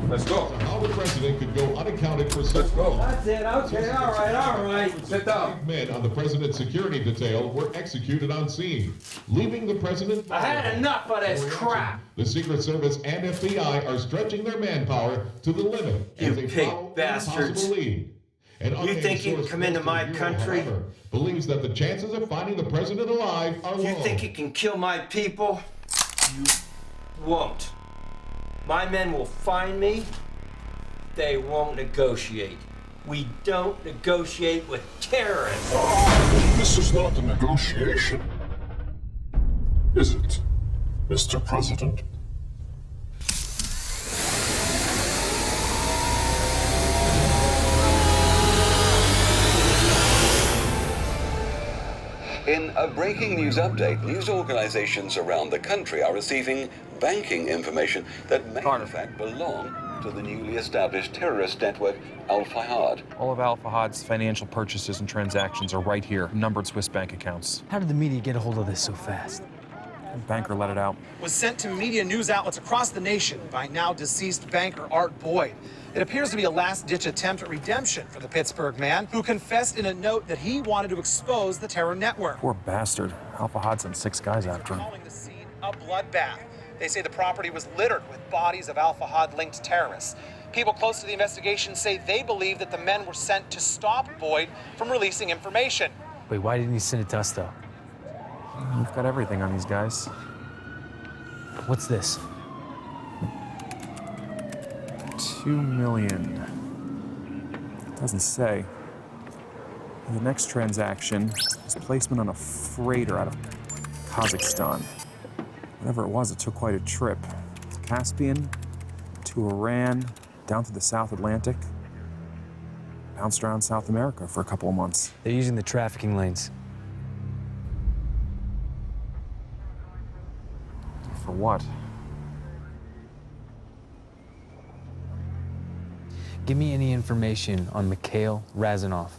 Speaker 14: Let's go.
Speaker 7: How the president could go unaccounted for such long.
Speaker 10: That's it. Okay, all right.
Speaker 7: Sit down. Men on the president's security detail were executed on scene, leaving the president.
Speaker 10: I had enough of this crap.
Speaker 7: The Secret Service and FBI are stretching their manpower to the limit as they
Speaker 10: pig
Speaker 7: follow
Speaker 10: bastards.
Speaker 7: a possible lead.
Speaker 10: You think you can come into my country?
Speaker 7: Believes that the chances of finding the president alive are low.
Speaker 10: You think you can kill my people? You won't. My men will find me. They won't negotiate. We don't negotiate with terrorists.
Speaker 2: This is not a negotiation, is it, Mr. President?
Speaker 17: In a breaking news update, news organizations around the country are receiving banking information that may in fact belong to the newly established terrorist network Al-Fahad.
Speaker 20: All of Al-Fahad's financial purchases and transactions are right here, numbered Swiss bank accounts.
Speaker 4: How did the media get a hold of this so fast?
Speaker 20: Banker let it out.
Speaker 11: Was sent to media news outlets across the nation by now deceased banker Art Boyd. It appears to be a last-ditch attempt at redemption for the Pittsburgh man who confessed in a note that he wanted to expose the terror network.
Speaker 20: Poor bastard. Alpha Hod sent 6 guys after him.
Speaker 11: Calling the scene a bloodbath. They say the property was littered with bodies of Alpha Hod-linked terrorists. People close to the investigation say they believe that the men were sent to stop Boyd from releasing information.
Speaker 4: Wait, why didn't he send it to us, though?
Speaker 20: We've got everything on these guys.
Speaker 4: What's this?
Speaker 20: 2 million. Doesn't say. The next transaction is placement on a freighter out of Kazakhstan. Whatever it was, it took quite a trip. Caspian to Iran, down to the South Atlantic, bounced around South America for a couple of months.
Speaker 4: They're using the trafficking lanes.
Speaker 20: For what?
Speaker 4: Give me any information on Mikhail Razanov.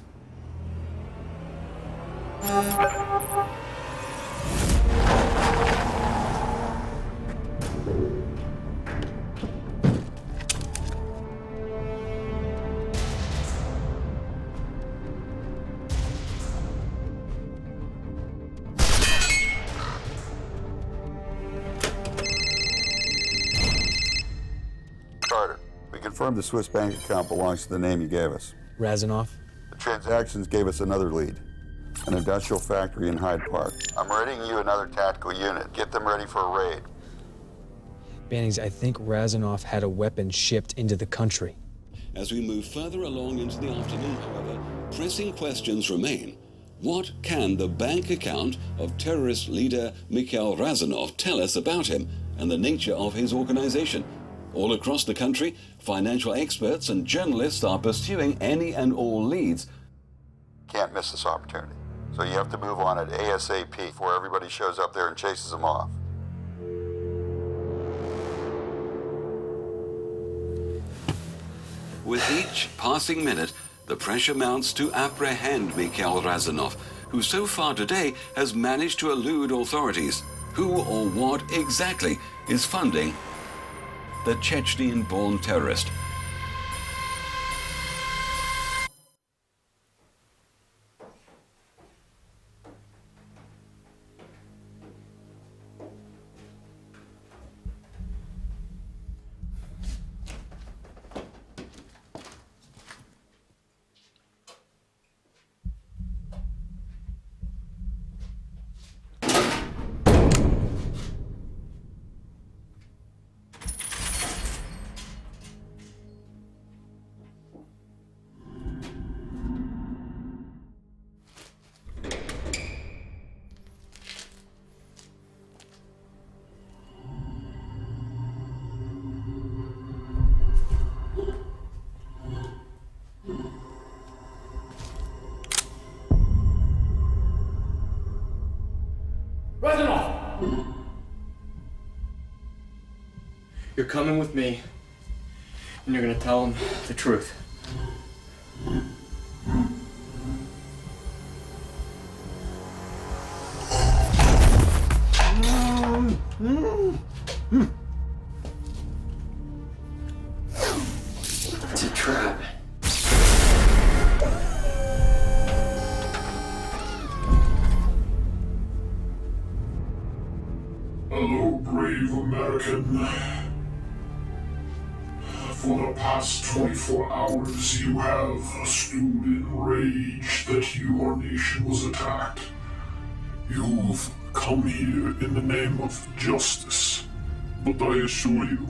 Speaker 3: Carter, we confirmed the Swiss bank account belongs to the name you gave us.
Speaker 4: Razanov?
Speaker 3: The transactions gave us another lead, an industrial factory in Hyde Park. I'm readying you another tactical unit. Get them ready for a raid.
Speaker 4: Bannings, I think Razanov had a weapon shipped into the country.
Speaker 17: As we move further along into the afternoon, however, pressing questions remain. What can the bank account of terrorist leader Mikhail Razanov tell us about him and the nature of his organization? All across the country, financial experts and journalists are pursuing any and all leads.
Speaker 3: Can't miss this opportunity. So you have to move on it ASAP before everybody shows up there and chases them off.
Speaker 17: With each passing minute, the pressure mounts to apprehend Mikhail Razanov, who so far today has managed to elude authorities. Who or what exactly is funding the Chechenian-born terrorist?
Speaker 19: You're coming with me, and you're gonna tell him the truth. It's a trap.
Speaker 2: Hello, brave American. For the past 24 hours, you have stewed in rage that your nation was attacked. You've come here in the name of justice, but I assure you,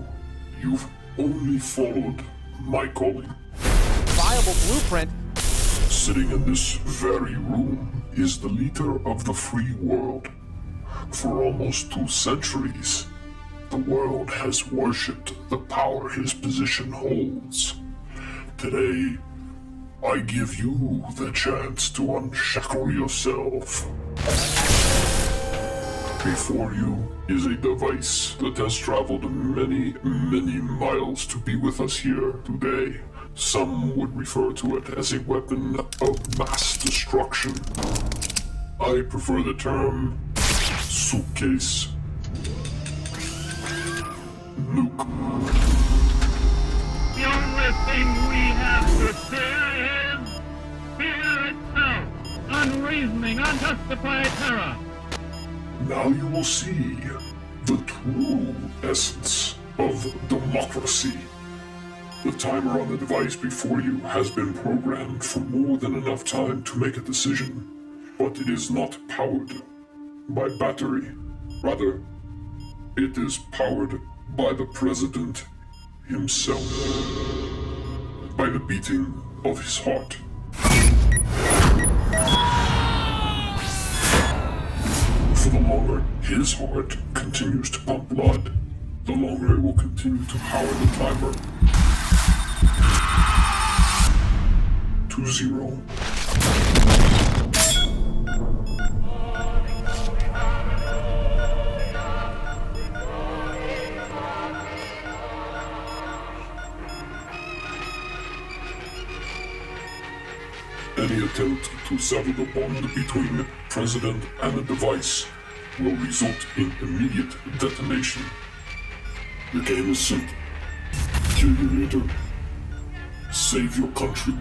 Speaker 2: you've only followed my calling.
Speaker 11: Viable blueprint.
Speaker 2: Sitting in this very room is the leader of the free world. For almost 2 centuries, the world has worshipped the power his position holds. Today, I give you the chance to unshackle yourself. Before you is a device that has traveled many, many miles to be with us here today. Some would refer to it as a weapon of mass destruction. I prefer the term suitcase. nuke.
Speaker 16: The only thing we have to fear is fear itself. Unreasoning, unjustified terror.
Speaker 2: Now you will see the true essence of democracy. The timer on the device before you has been programmed for more than enough time to make a decision, but it is not powered by battery. Rather, it is powered by the president himself, by the beating of his heart. For the longer his heart continues to pump blood, the longer it will continue to power the timer. 2-0. Any attempt to sever the bond between the president and the device will result in immediate detonation. The game is simple. Kill your leader. Save your country.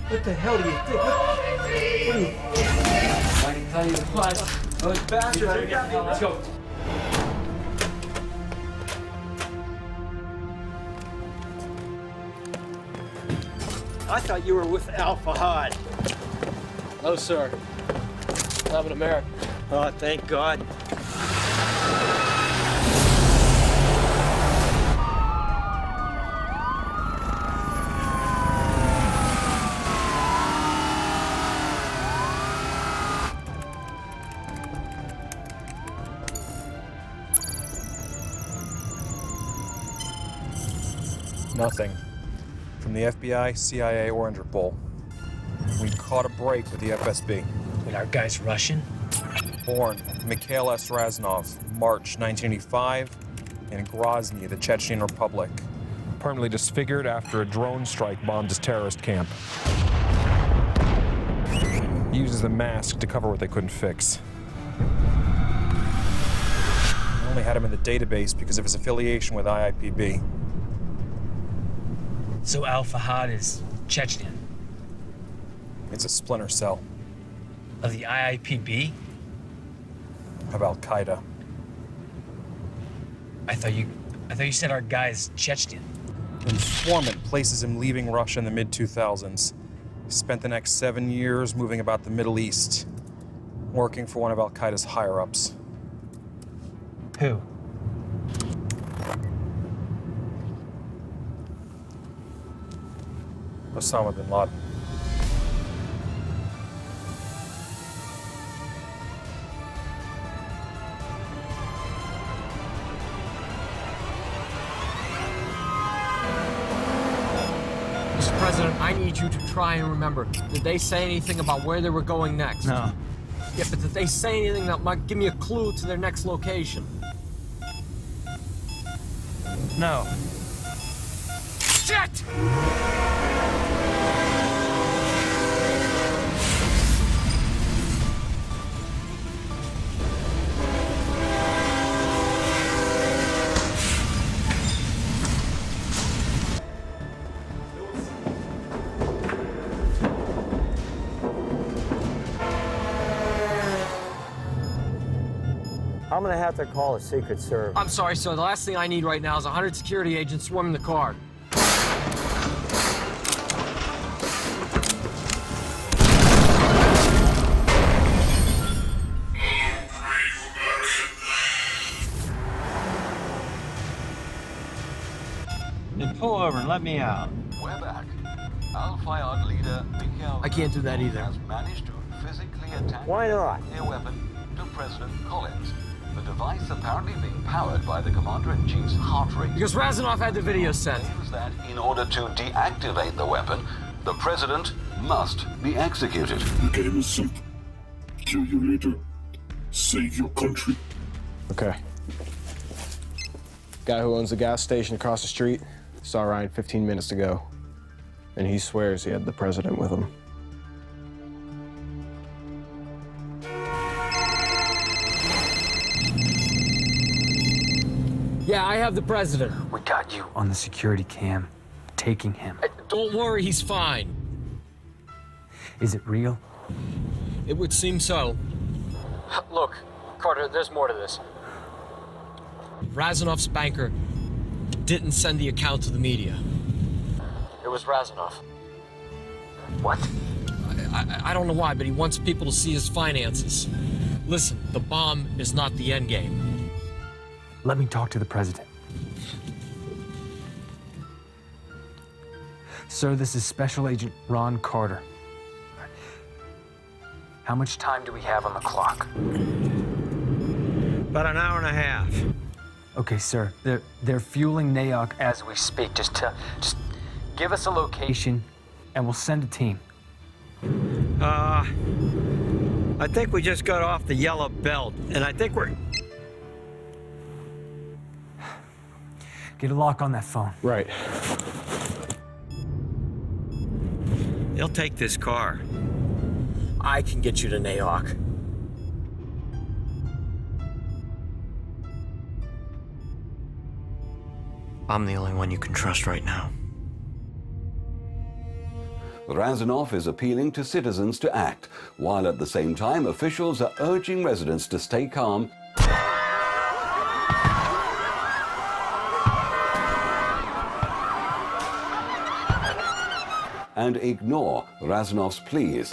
Speaker 12: What the hell do you think? What do you... I can tell you what. Those bastards are getting me. Let's go.
Speaker 10: I thought you were with Al Fahad.
Speaker 12: No, sir. I'm an American.
Speaker 10: Oh, thank God.
Speaker 20: Nothing. From the FBI, CIA, or Interpol. We caught a break with the FSB.
Speaker 12: Wait, our guy's Russian?
Speaker 20: Born Mikhail S. Razanov, March 1985, in Grozny, the Chechen Republic. Permanently disfigured after a drone strike bombed his terrorist camp. He uses the mask to cover what they couldn't fix. I only had him in the database because of his affiliation with IIPB.
Speaker 12: So Al Fahad is Chechen?
Speaker 20: It's a splinter cell.
Speaker 12: Of the IIPB?
Speaker 20: Of Al-Qaeda.
Speaker 12: I thought you said our guy's Chechen.
Speaker 20: Informant places him leaving Russia in the mid-2000s. He spent the next 7 years moving about the Middle East, working for one of Al-Qaeda's higher-ups.
Speaker 12: Who?
Speaker 20: Osama bin Laden.
Speaker 12: Mr. President, I need you to try and remember. Did they say anything about where they were going next?
Speaker 10: No.
Speaker 12: Yeah, but did they say anything that might give me a clue to their next location?
Speaker 10: No.
Speaker 12: Shit!
Speaker 10: I'm gonna have to call a Secret Service.
Speaker 12: I'm sorry, sir. The last thing I need right now is 100 security agents swarming the car.
Speaker 10: Then pull over and let me out.
Speaker 17: We're back. Al-Fayad leader Mikhail
Speaker 12: I can't do that either.
Speaker 17: has managed to physically attach
Speaker 10: Why not?
Speaker 17: a weapon to President Collins. The device apparently being powered by the Commander-in-Chief's heart rate.
Speaker 12: Because Razanov had the video sent.
Speaker 17: Claims that in order to deactivate the weapon, the president must be executed.
Speaker 2: The game is simple. Kill your leader. Save your country.
Speaker 9: Okay. Guy who owns the gas station across the street saw Ryan 15 minutes ago, and he swears he had the president with him.
Speaker 12: Yeah, I have the president.
Speaker 1: We got you on the security cam, taking him.
Speaker 12: Don't worry, he's fine.
Speaker 1: Is it real?
Speaker 12: It would seem so. Look, Carter, there's more to this. Razanov's banker didn't send the account to the media. It was Razanov.
Speaker 1: What?
Speaker 12: I don't know why, but he wants people to see his finances. Listen, the bomb is not the end game.
Speaker 1: Let me talk to the president. Sir, this is Special Agent Ron Carter. How much time do we have on the clock?
Speaker 10: About an hour and a half.
Speaker 1: Okay, sir. They're fueling Nayok as we speak. Just give us a location, and we'll send a team.
Speaker 10: I think we just got off the yellow belt, and I think we're...
Speaker 1: Get a lock on that phone.
Speaker 9: Right.
Speaker 10: They'll take this car.
Speaker 12: I can get you to Nayok.
Speaker 19: I'm the only one you can trust right now.
Speaker 17: Razanov is appealing to citizens to act, while at the same time officials are urging residents to stay calm and ignore Razanov's pleas.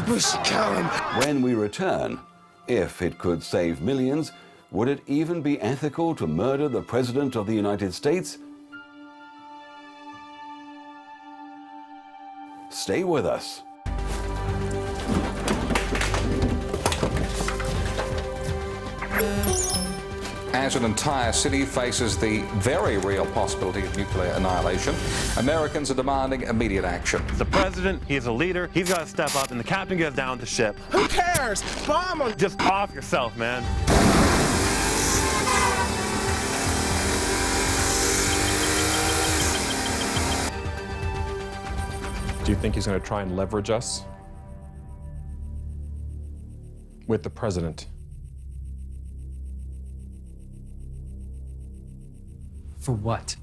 Speaker 17: When we return, if it could save millions, would it even be ethical to murder the President of the United States? Stay with us.
Speaker 21: As an entire city faces the very real possibility of nuclear annihilation, Americans are demanding immediate action.
Speaker 22: The president, he's a leader, he's got to step up, and the captain gets down with the ship. Who cares? Bomb him! Just off yourself, man.
Speaker 20: Do you think he's going to try and leverage us? With the president?
Speaker 1: For what?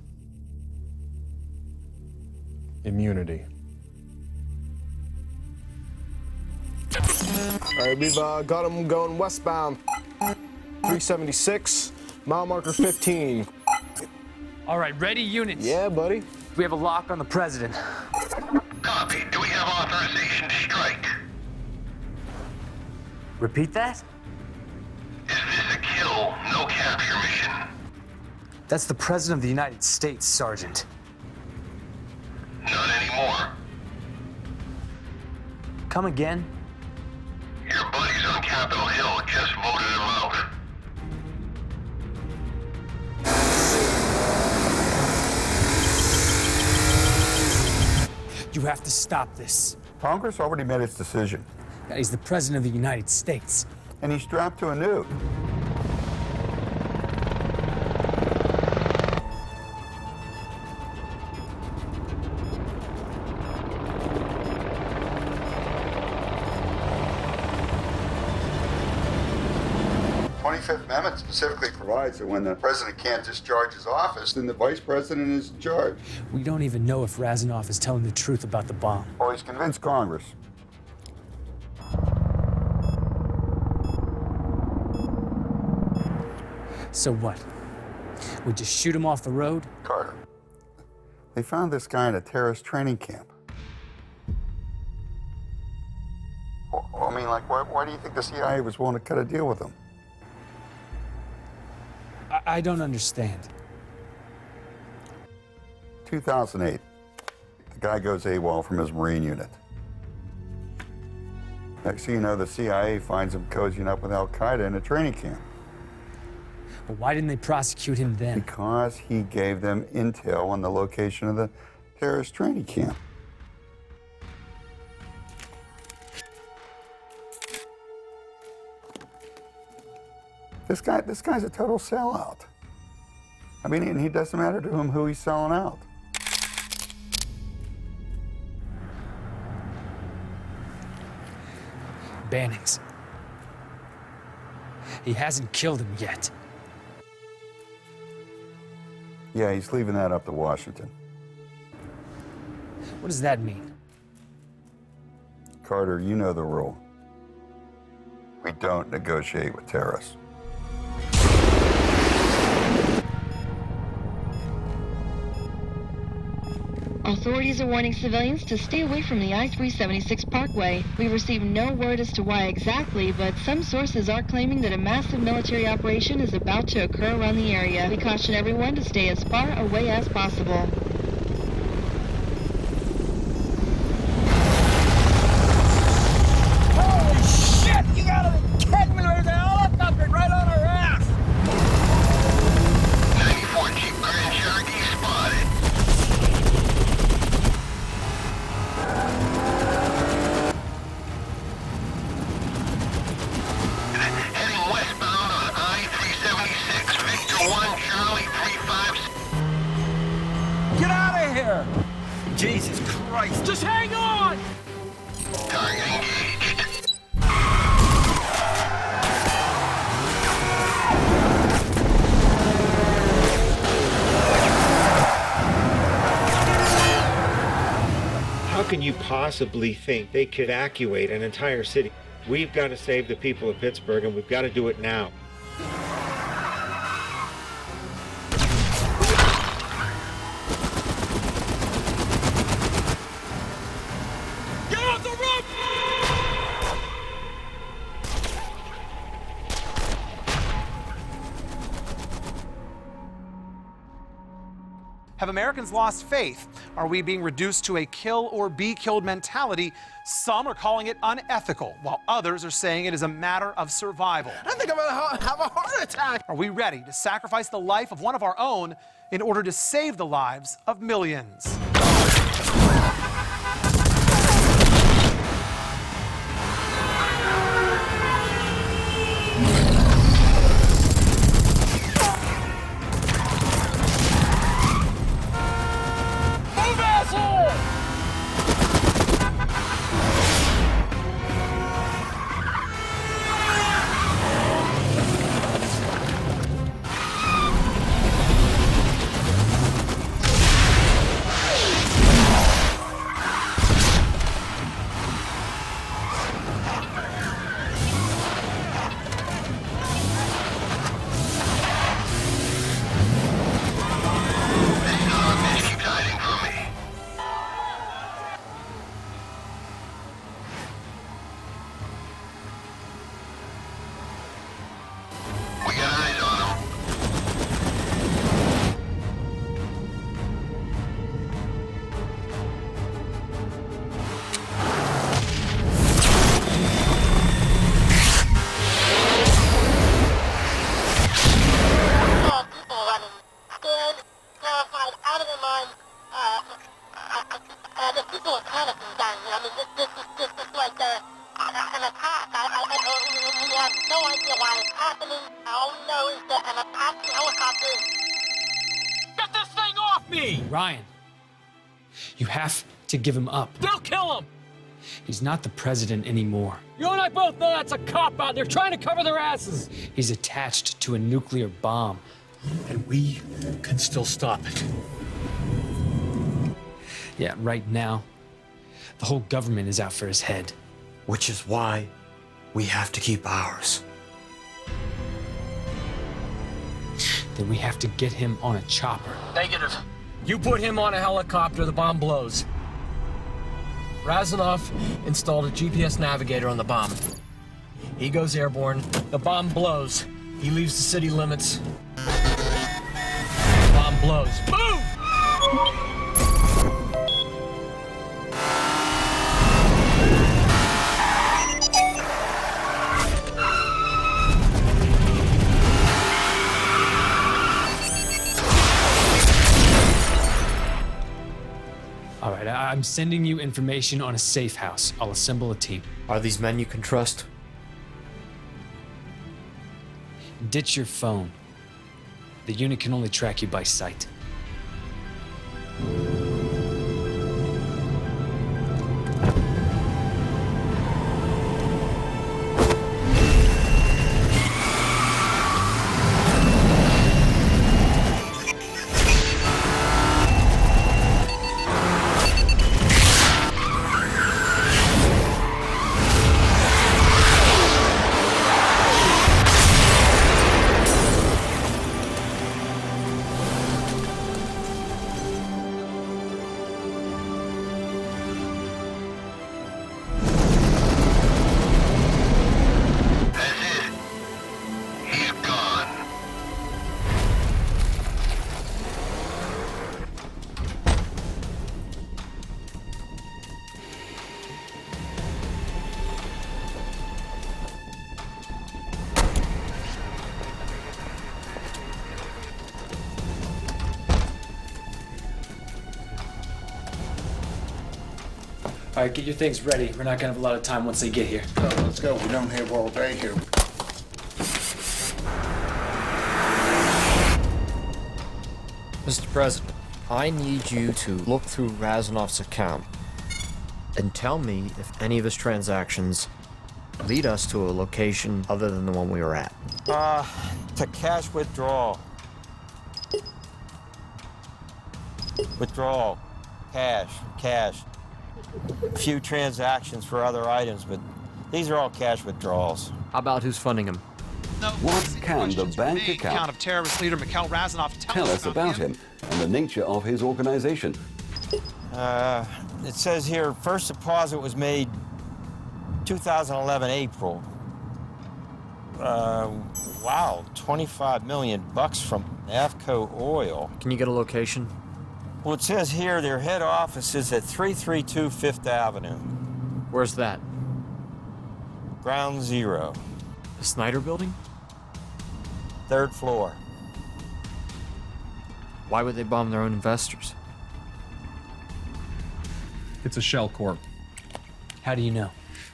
Speaker 20: Immunity.
Speaker 9: All right, we've got him going westbound. 376, mile marker 15.
Speaker 1: All right, ready units.
Speaker 9: Yeah, buddy.
Speaker 1: We have a lock on the president.
Speaker 13: Copy. Do we have authorization to strike?
Speaker 1: Repeat that?
Speaker 13: Is this a kill, no capture mission?
Speaker 1: That's the president of the United States, Sergeant.
Speaker 13: Not anymore.
Speaker 1: Come again?
Speaker 13: Your buddies on Capitol Hill just voted him out.
Speaker 1: You have to stop this.
Speaker 3: Congress already made its decision.
Speaker 1: He's the president of the United States.
Speaker 3: And he's strapped to a nuke. The 25th Amendment specifically provides that when the president can't discharge his office, then the vice president is in charge.
Speaker 1: We don't even know if Razanov is telling the truth about the bomb.
Speaker 3: Well, he's convinced Congress.
Speaker 1: So what? We just shoot him off the road?
Speaker 3: Carter, they found this guy in a terrorist training camp. Well, I mean, like, why do you think the CIA was willing to cut a deal with him?
Speaker 1: I don't understand.
Speaker 3: 2008, the guy goes AWOL from his Marine unit. Next thing you know, the CIA finds him cozying up with Al-Qaeda in a training camp.
Speaker 1: But why didn't they prosecute him then?
Speaker 3: Because he gave them intel on the location of the terrorist training camp. This guy's a total sellout. I mean, and it doesn't matter to him who he's selling out.
Speaker 1: Bannings. He hasn't killed him yet.
Speaker 3: Yeah, he's leaving that up to Washington.
Speaker 1: What does that mean?
Speaker 3: Carter, you know the rule. We don't negotiate with terrorists.
Speaker 6: Authorities are warning civilians to stay away from the I-376 Parkway. We've received no word as to why exactly, but some sources are claiming that a massive military operation is about to occur around the area. We caution everyone to stay as far away as possible.
Speaker 5: Holy shit! You got a kid with a helicopter right on our ass!
Speaker 13: 94 Jeep Grand Cherokee spotted. Heading westbound on I-376, Victor 1, Charlie 35.
Speaker 5: Get out of here!
Speaker 10: Jesus Christ!
Speaker 5: Just hang on!
Speaker 13: Target engaged.
Speaker 8: How can you possibly think they could evacuate an entire city? We've got to save the people of Pittsburgh, and we've got to do it now.
Speaker 5: Get off the roof!
Speaker 11: Have Americans lost faith? Are we being reduced to a kill or be killed mentality? Some are calling it unethical, while others are saying it is a matter of survival.
Speaker 5: I think I'm gonna have a heart attack!
Speaker 11: Are we ready to sacrifice the life of one of our own in order to save the lives of millions?
Speaker 5: Move, asshole! Get this thing off me!
Speaker 4: Ryan, you have to give him up.
Speaker 12: They'll kill him!
Speaker 4: He's not the president anymore.
Speaker 12: You and I both know that's a cop-out. They're trying to cover their asses.
Speaker 4: He's attached to a nuclear bomb.
Speaker 12: And we can still stop it.
Speaker 4: Yeah, right now, the whole government is out for his head.
Speaker 19: Which is why we have to keep ours.
Speaker 4: Then we have to get him on a chopper.
Speaker 12: Negative. You put him on a helicopter, the bomb blows. Razanov installed a GPS navigator on the bomb. He goes airborne, the bomb blows. He leaves the city limits. The bomb blows. Move!
Speaker 4: All right, I'm sending you information on a safe house. I'll assemble a team.
Speaker 19: Are these men you can trust?
Speaker 4: Ditch your phone. The unit can only track you by sight. All right, get your things ready. We're not gonna have a lot of time once they get here.
Speaker 15: Let's go. We don't have all day here.
Speaker 19: Mr. President, I need you to look through Razanov's account and tell me if any of his transactions lead us to a location other than the one we were at.
Speaker 8: To cash withdrawal. Withdrawal. Cash. A few transactions for other items, but these are all cash withdrawals.
Speaker 19: How about who's funding him?
Speaker 17: What can the bank account
Speaker 11: of terrorist leader Mikhail Razanov
Speaker 17: tell us about him and the nature of his organization?
Speaker 8: It says here, first deposit was made 2011 April. Wow, 25 million bucks from Avco Oil.
Speaker 19: Can you get a location?
Speaker 8: Well, it says here their head office is at 332 Fifth Avenue.
Speaker 19: Where's that?
Speaker 8: Ground zero.
Speaker 19: The Snyder Building?
Speaker 8: 3rd floor.
Speaker 19: Why would they bomb their own investors?
Speaker 20: It's a shell corp.
Speaker 4: How do you know?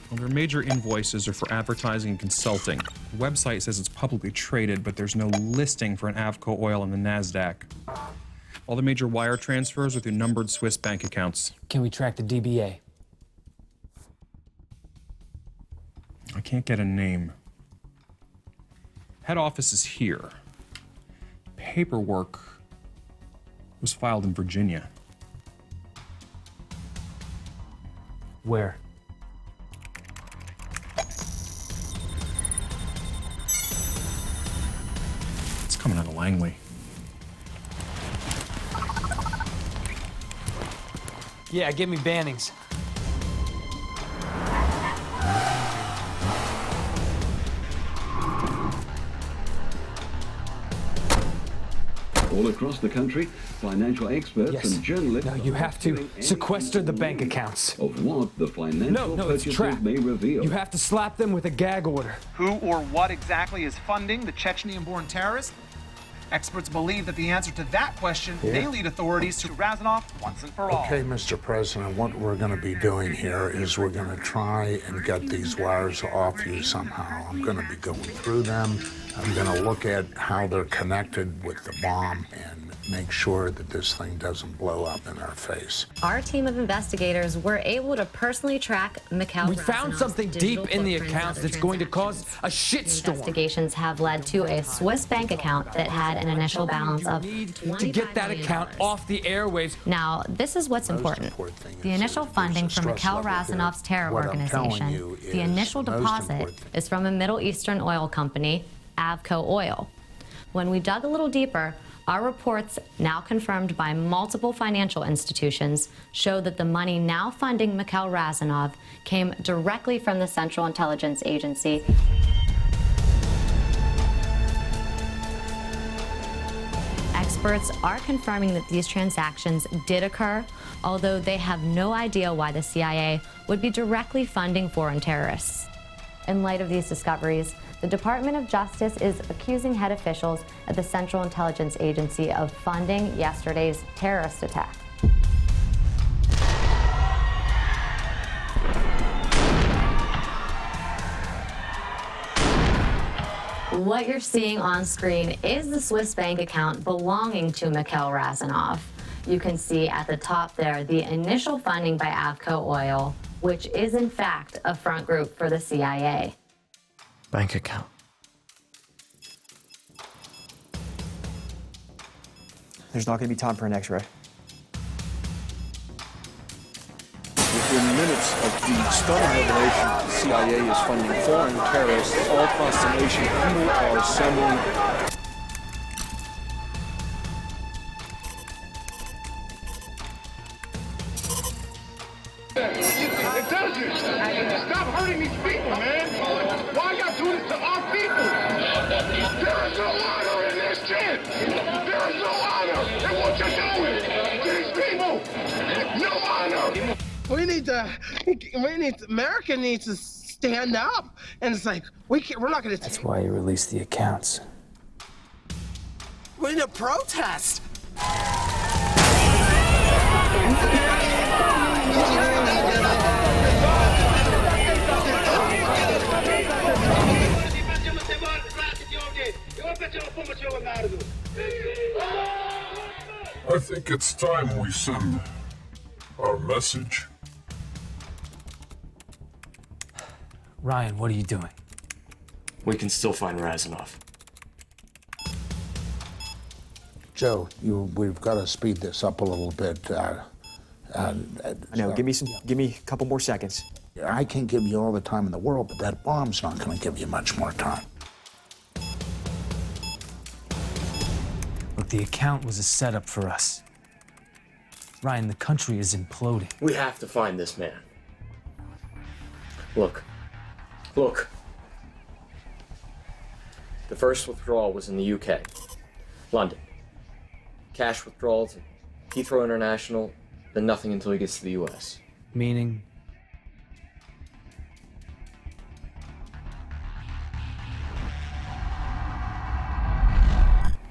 Speaker 20: Well, their major invoices are for advertising and consulting. The website says it's publicly traded, but there's no listing for an Avco Oil on the NASDAQ. All the major wire transfers are through numbered Swiss bank accounts.
Speaker 4: Can we track the DBA?
Speaker 20: I can't get a name. Head office is here. Paperwork was filed in Virginia.
Speaker 4: Where?
Speaker 20: It's coming out of Langley.
Speaker 4: Yeah, give me Bannings.
Speaker 17: All across the country, financial experts and journalists.
Speaker 4: No, you have to sequester the bank accounts.
Speaker 17: Of what the financial
Speaker 4: it's
Speaker 17: purchasers
Speaker 4: trapped.
Speaker 17: may reveal.
Speaker 4: You have to slap them with a gag order.
Speaker 11: Who or what exactly is funding the Chechenian-born terrorist? Experts believe that the answer to that question may lead authorities to Razanov once and for all.
Speaker 15: Okay, Mr. President, what we're going to be doing here is we're going to try and get these wires off you somehow. I'm going to be going through them. I'm going to look at how they're connected with the bomb and make sure that this thing doesn't blow up in our face.
Speaker 18: Our team of investigators were able to personally track Mikhail
Speaker 4: We found
Speaker 18: Razanov's
Speaker 4: something
Speaker 18: digital
Speaker 4: deep in the
Speaker 18: footprint and
Speaker 4: accounts
Speaker 18: other
Speaker 4: that's going to cause a shitstorm.
Speaker 18: Investigations have led to a Swiss bank account that had an initial balance of
Speaker 4: To get that account off the airwaves.
Speaker 18: Now, this is what's important. The initial funding from Mikhail Razanov's terror
Speaker 15: What I'm telling
Speaker 18: organization,
Speaker 15: you
Speaker 18: the
Speaker 15: is
Speaker 18: initial
Speaker 15: the most
Speaker 18: deposit
Speaker 15: important thing.
Speaker 18: is from a Middle Eastern oil company, Avco Oil. When we dug a little deeper, our reports, now confirmed by multiple financial institutions, show that the money now funding Mikhail Razanov came directly from the Central Intelligence Agency. Experts are confirming that these transactions did occur, although they have no idea why the CIA would be directly funding foreign terrorists. In light of these discoveries, the Department of Justice is accusing head officials at the Central Intelligence Agency of funding yesterday's terrorist attack. What you're seeing on screen is the Swiss bank account belonging to Mikhail Razanov. You can see at the top there the initial funding by Avco Oil, which is in fact a front group for the CIA.
Speaker 19: Bank account.
Speaker 9: There's not going to be time for an x-ray.
Speaker 23: Within minutes of the stunning revelation that the CIA is funding foreign terrorists all across the nation, people are assembling.
Speaker 5: Intelligence! Stop hurting these people, man! Why y'all do this to our people? There is no honor in this shit! There is no honor in what you're doing to these people! No honor!
Speaker 24: America needs to stand up. And it's like, we're not gonna.
Speaker 4: That's why you release the accounts.
Speaker 24: We need a protest.
Speaker 15: I think it's time we send our message.
Speaker 1: Ryan, what are you doing?
Speaker 19: We can still find Razanov.
Speaker 15: Joe, we've got to speed this up a little bit.
Speaker 2: I know. Give me a couple more seconds.
Speaker 15: I can give you all the time in the world, but that bomb's not going to give you much more time.
Speaker 1: Look, the account was a setup for us. Ryan, the country is imploding.
Speaker 19: We have to find this man. Look. The first withdrawal was in the UK, London. Cash withdrawal to Heathrow International, then nothing until he gets to the US.
Speaker 1: Meaning?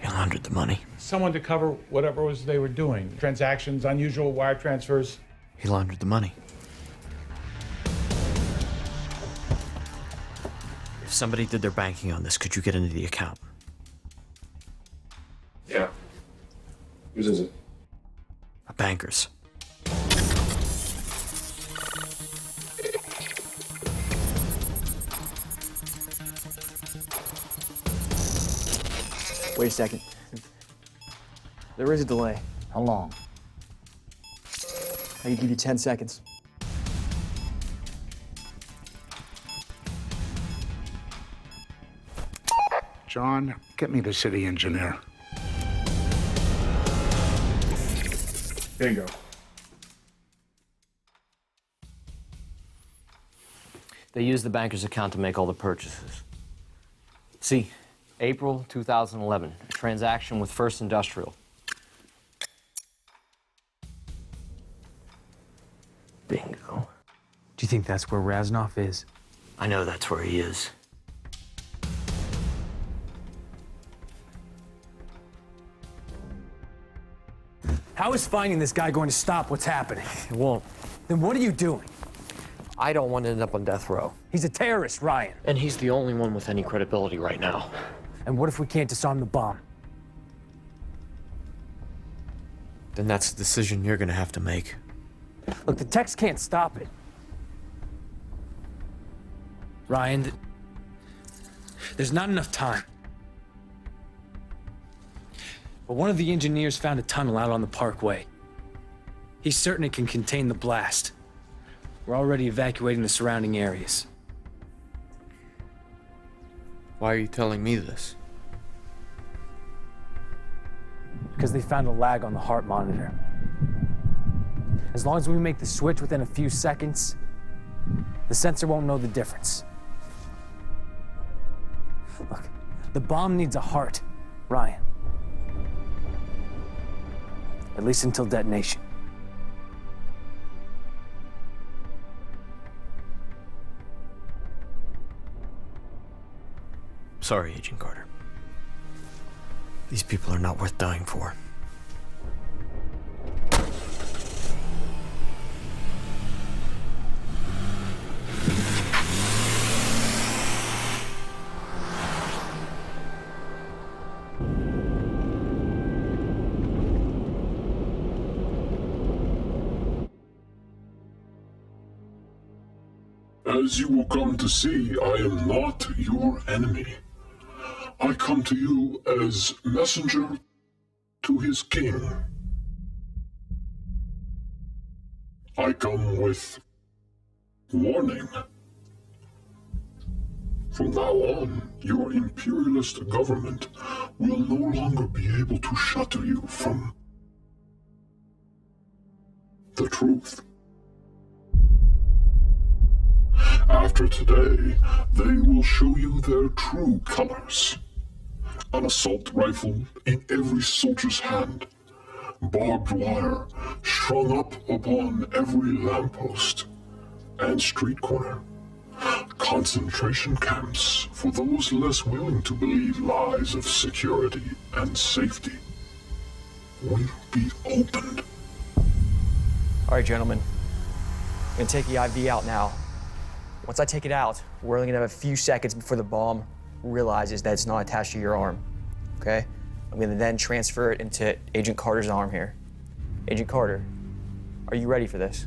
Speaker 19: He laundered the money.
Speaker 7: Someone to cover whatever it was they were doing. Transactions, unusual wire transfers.
Speaker 19: He laundered the money. If somebody did their banking on this, could you get into the account?
Speaker 9: Yeah. Whose is it?
Speaker 19: A banker's.
Speaker 2: Wait a second. There is a delay.
Speaker 15: How long?
Speaker 2: I can give you 10 seconds.
Speaker 15: John, get me the city engineer.
Speaker 9: Bingo.
Speaker 19: They used the banker's account to make all the purchases. See, April 2011, a transaction with First Industrial. Bingo.
Speaker 1: Do you think that's where Razanov is?
Speaker 19: I know that's where he is.
Speaker 1: How is finding this guy going to stop what's happening?
Speaker 19: It won't.
Speaker 1: Then what are you doing?
Speaker 19: I don't want to end up on death row.
Speaker 1: He's a terrorist, Ryan.
Speaker 19: And he's the only one with any credibility right now.
Speaker 1: And what if we can't disarm the bomb?
Speaker 19: Then that's a decision you're gonna have to make.
Speaker 1: Look, the techs can't stop it. Ryan, there's not enough time. But one of the engineers found a tunnel out on the Parkway. He's certain it can contain the blast. We're already evacuating the surrounding areas.
Speaker 19: Why are you telling me this?
Speaker 1: Because they found a lag on the heart monitor. As long as we make the switch within a few seconds, the sensor won't know the difference. Look, the bomb needs a heart, Ryan. At least until detonation.
Speaker 19: Sorry, Agent Carter. These people are not worth dying for.
Speaker 15: As you will come to see, I am not your enemy. I come to you as messenger to his king. I come with warning. From now on, your imperialist government will no longer be able to shutter you from the truth. After today, they will show you their true colors. An assault rifle in every soldier's hand, barbed wire strung up upon every lamppost and street corner, concentration camps for those less willing to believe lies of security and safety will be opened.
Speaker 2: All right, gentlemen. I'm gonna take the IV out now. Once I take it out, we're only gonna have a few seconds before the bomb realizes that it's not attached to your arm. okay? I'm gonna then transfer it into Agent Carter's arm here. Agent Carter, are you ready for this?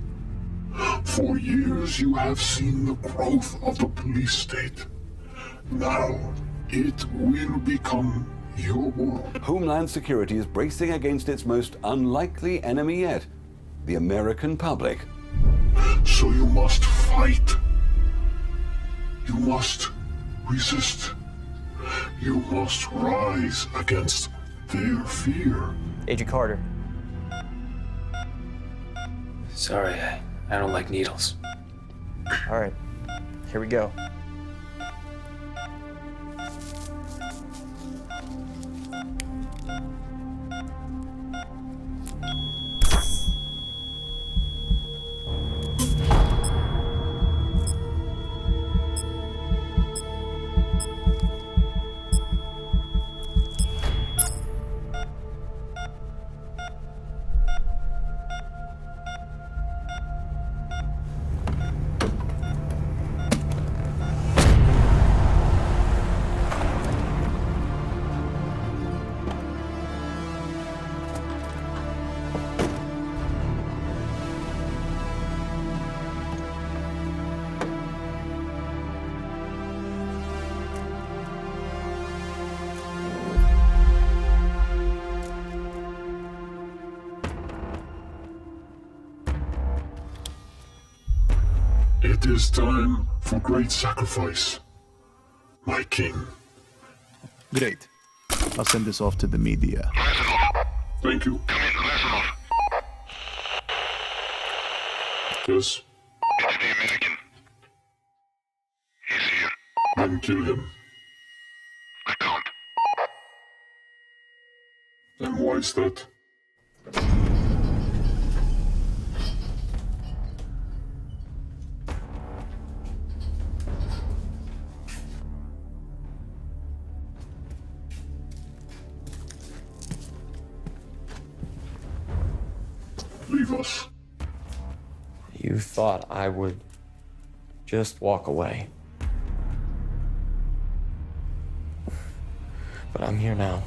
Speaker 5: For years you have seen the growth of the police state. Now it will become your world.
Speaker 17: Homeland Security is bracing against its most unlikely enemy yet, the American public.
Speaker 5: So you must fight. You must resist. You must rise against their fear.
Speaker 2: Agent Carter.
Speaker 1: Sorry, I don't like needles.
Speaker 2: All right, here we go.
Speaker 5: It is time for great sacrifice, my king.
Speaker 23: Great. I'll send this off to the media.
Speaker 5: Thank you. Yes? It's the American. He's here. Then kill him. I can't. And why is that? Leave us.
Speaker 19: You thought I would just walk away. But I'm here now.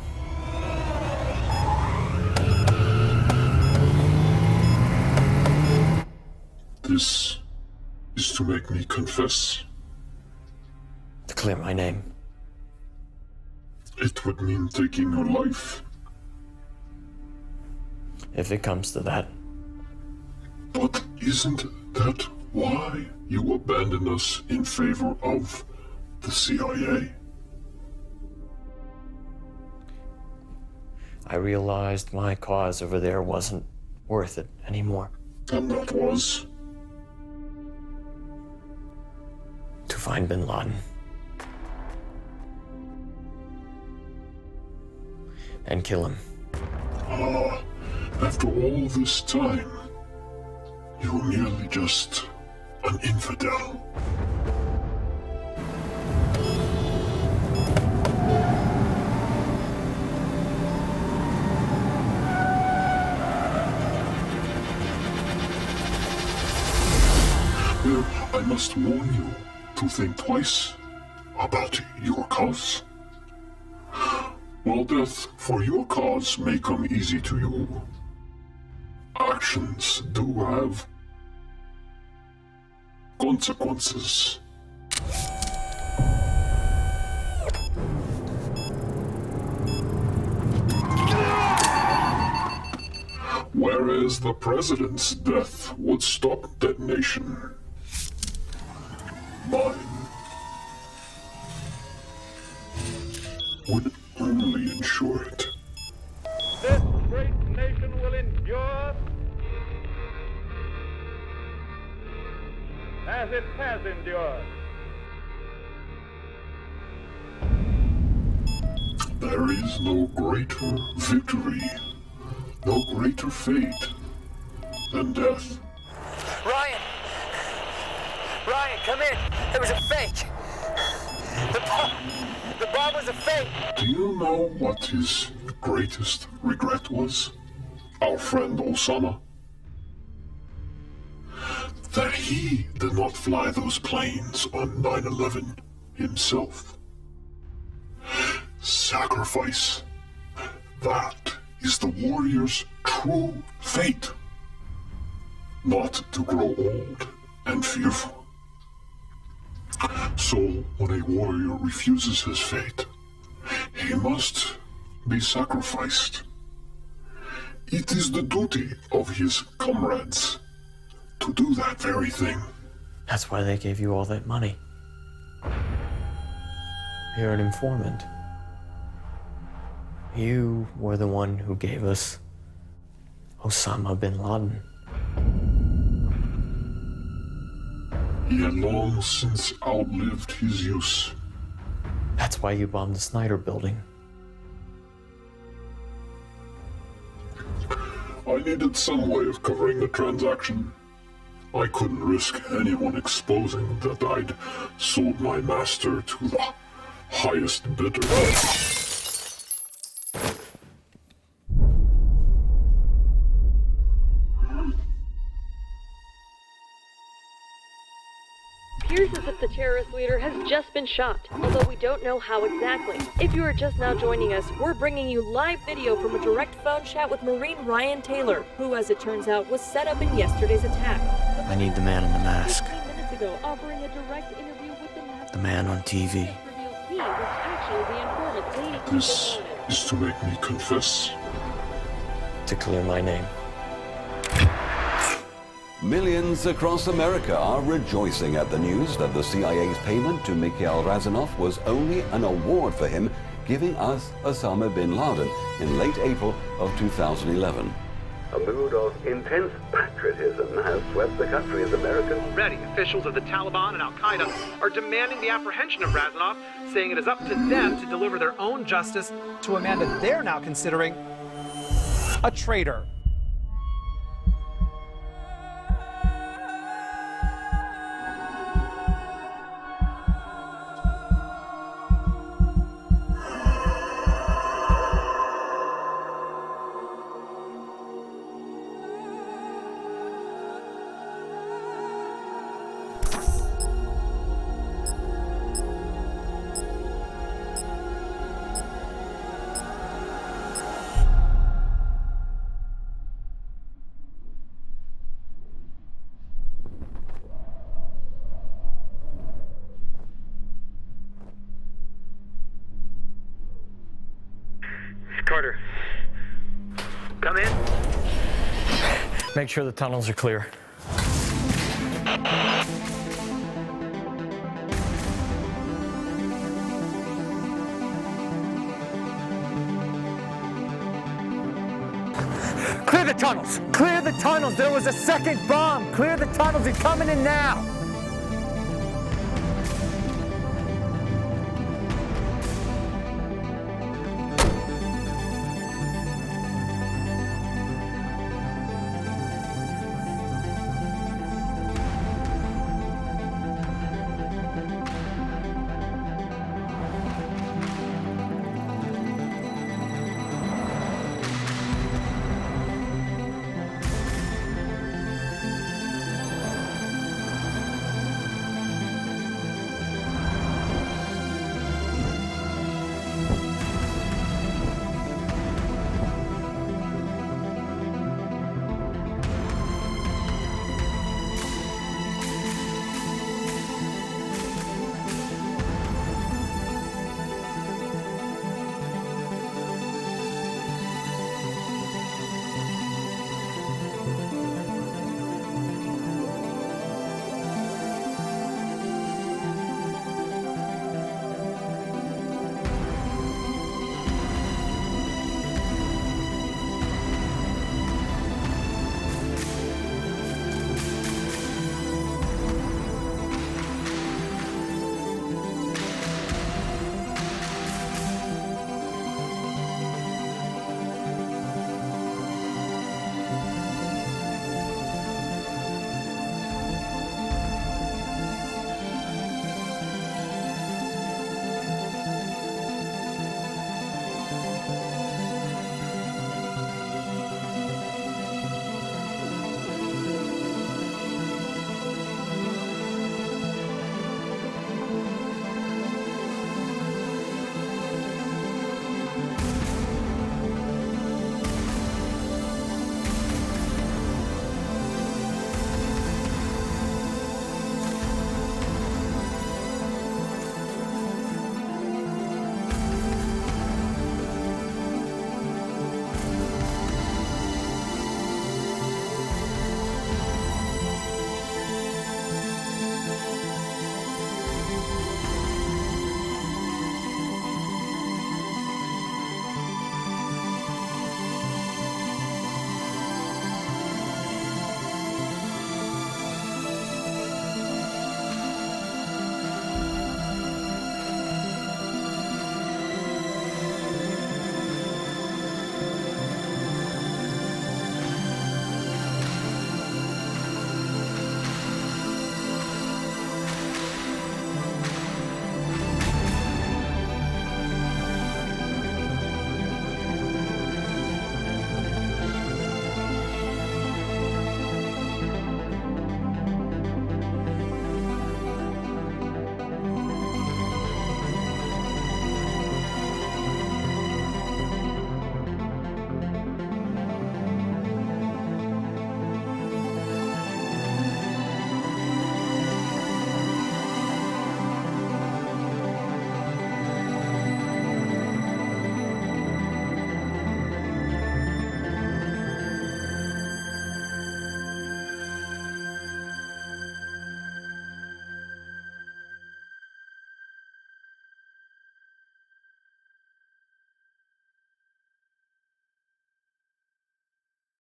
Speaker 5: This is to make me confess.
Speaker 19: To clear my name.
Speaker 5: It would mean taking your life.
Speaker 19: If it comes to that.
Speaker 5: But isn't that why you abandoned us in favor of the CIA?
Speaker 19: I realized my cause over there wasn't worth it anymore.
Speaker 5: And that was?
Speaker 19: To find Bin Laden. And kill him.
Speaker 5: Ah, after all this time, you're merely just an infidel. Well, I must warn you to think twice about your cause. While death for your cause may come easy to you, actions do have consequences. Whereas the president's death would stop detonation, mine would only ensure it. This great nation will endure as it has endured. There is no greater victory, no greater fate than death.
Speaker 10: Ryan! Ryan, come in! It was a fake! The bomb was a fake!
Speaker 5: Do you know what his greatest regret was? Our friend Osama? That he did not fly those planes on 9/11 himself. Sacrifice
Speaker 15: That is the warrior's true fate. Not to grow old and fearful. So when a warrior refuses his fate, he must be sacrificed. It is the duty of his comrades to do that very thing.
Speaker 19: That's why they gave you all that money. You're an informant. You were the one who gave us Osama bin Laden.
Speaker 15: He had long since outlived his use.
Speaker 19: That's why you bombed the Snyder building.
Speaker 15: I needed some way of covering the transaction. I couldn't risk anyone exposing that I'd sold my master to the highest bidder.
Speaker 14: Appears as if the terrorist leader has just been shot, although we don't know how exactly. If you are just now joining us, we're bringing you live video from a direct phone chat with Marine Ryan Taylor, who, as it turns out, was set up in yesterday's attack.
Speaker 19: I need the man in the mask.
Speaker 14: 15 minutes ago, offering a direct interview with the mask.
Speaker 19: The man on TV.
Speaker 14: He was actually the informant leading to
Speaker 15: This is to make me confess.
Speaker 19: To clear my name.
Speaker 17: Millions across America are rejoicing at the news that the CIA's payment to Mikhail Razanov was only an award for him giving us Osama bin Laden in late April of 2011.
Speaker 16: A mood of intense patriotism has swept the country as Americans.
Speaker 11: Already, officials of the Taliban and Al-Qaeda are demanding the apprehension of Razanov, saying it is up to them to deliver their own justice to a man that they're now considering a traitor.
Speaker 16: Carter, come in.
Speaker 19: Make sure the tunnels are clear.
Speaker 1: Clear the tunnels! Clear the tunnels! There was a second bomb! Clear the tunnels! He's coming in now!